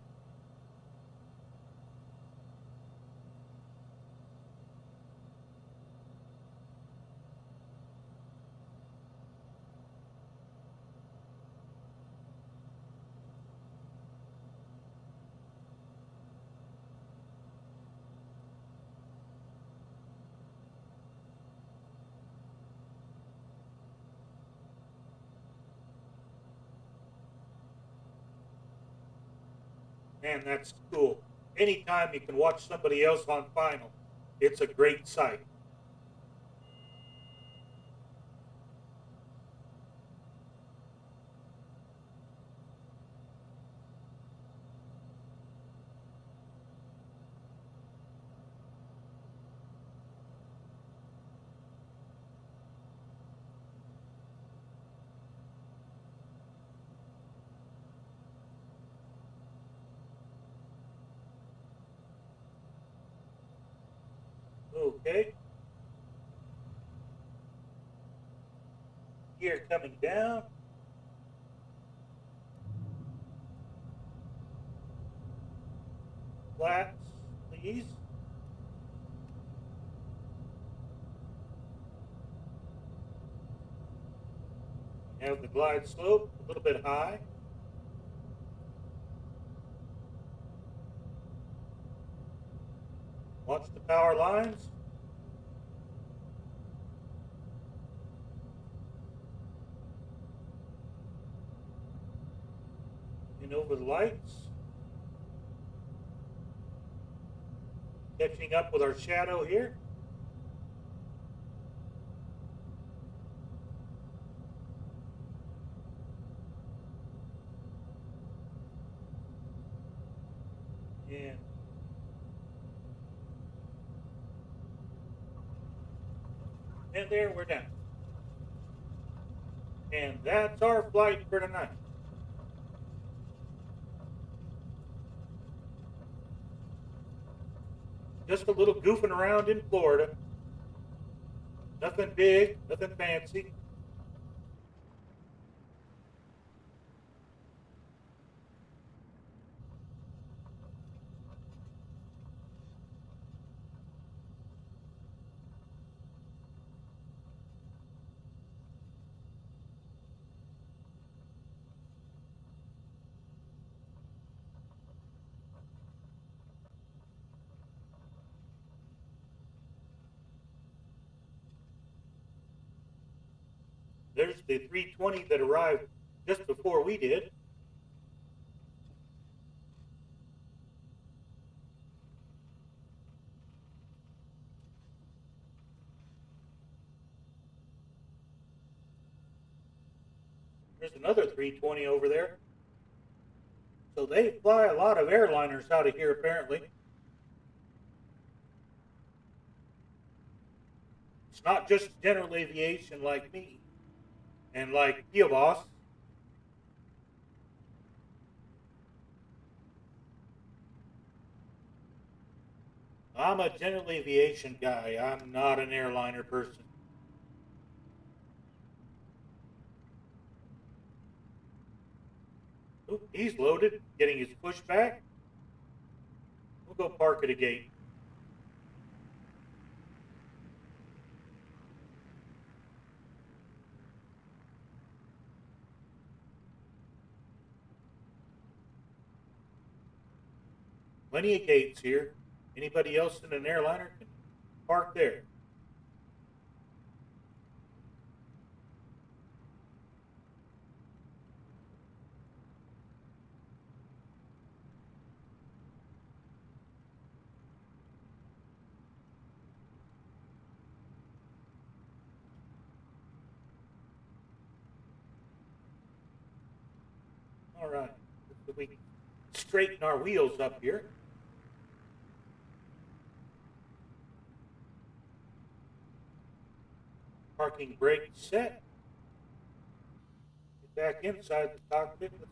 Man, that's cool. Anytime you can watch somebody else on final, it's a great sight. Okay. Gear coming down. Flats, please. Have the glide slope a little bit high. Watch the power lines. And over the lights. Catching up with our shadow here. And there we're done. And that's our flight for tonight. Just a little goofing around in Florida. Nothing big, nothing fancy. There's the 320 that arrived just before we did. There's another 320 over there. So they fly a lot of airliners out of here, apparently. not just general aviation like me and like Pio Boss. I'm a general aviation guy. I'm not an airliner person. Oop, he's loaded, getting his pushback. We'll go park at a gate. Plenty of gates here. Anybody else in an airliner can park there. All right. So we straighten our wheels up here. Parking brake set. Get back inside the cockpit. Let's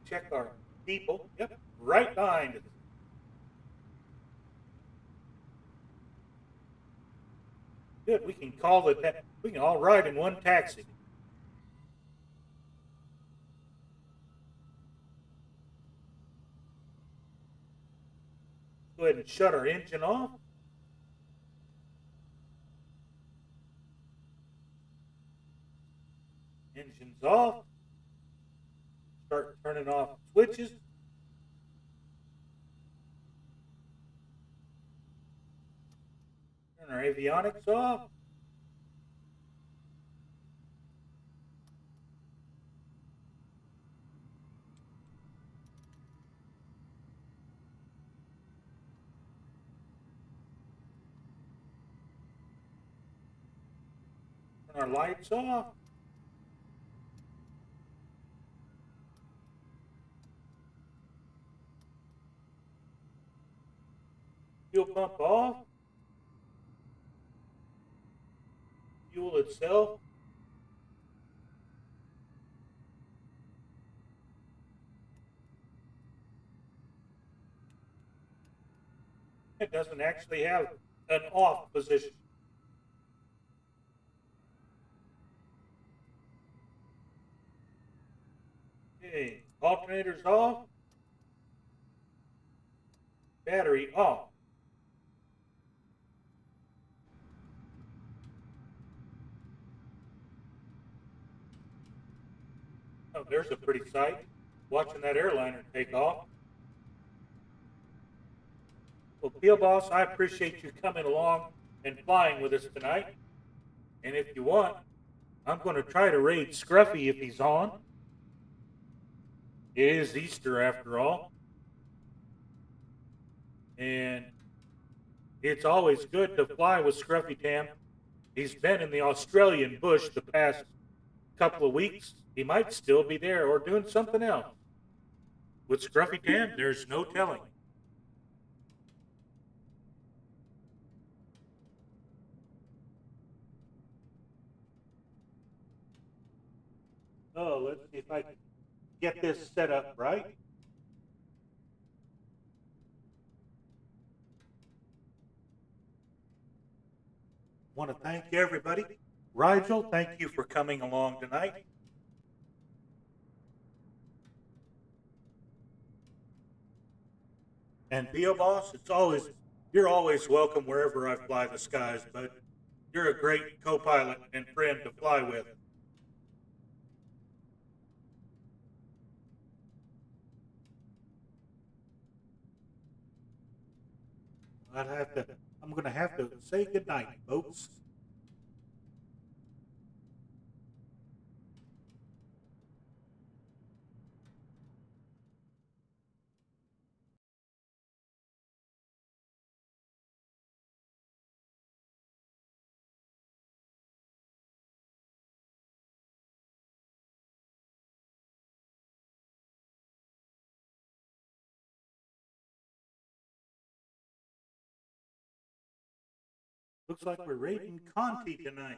check our people. Yep, right behind us. Good. We can call the. We can all ride in one taxi. Go ahead and shut our engine off. Engine's off. Start turning off switches. Turn our avionics off. Turn our lights off. Fuel pump off. Fuel itself. It doesn't actually have an off position. Okay, alternators off. Battery off. Oh, there's a pretty sight. Watching that airliner take off. Well, Peel Boss, I appreciate you coming along and flying with us tonight. And if you want, I'm going to try to raid Scruffy if he's on. It is Easter after all. And it's always good to fly with Scruffy Tam. He's been in the Australian bush the past couple of weeks. He might still be there or doing something else. With Scruffy Tam, there's no telling. Oh, let's see if I can get this set up right. Want to thank everybody. Rigel, thank you for coming along tonight. And Pio Boss, you're always welcome wherever I fly the skies, but you're a great co-pilot and friend to fly with. I'm gonna have to say goodnight, folks. Looks like we're raiding Conti tonight.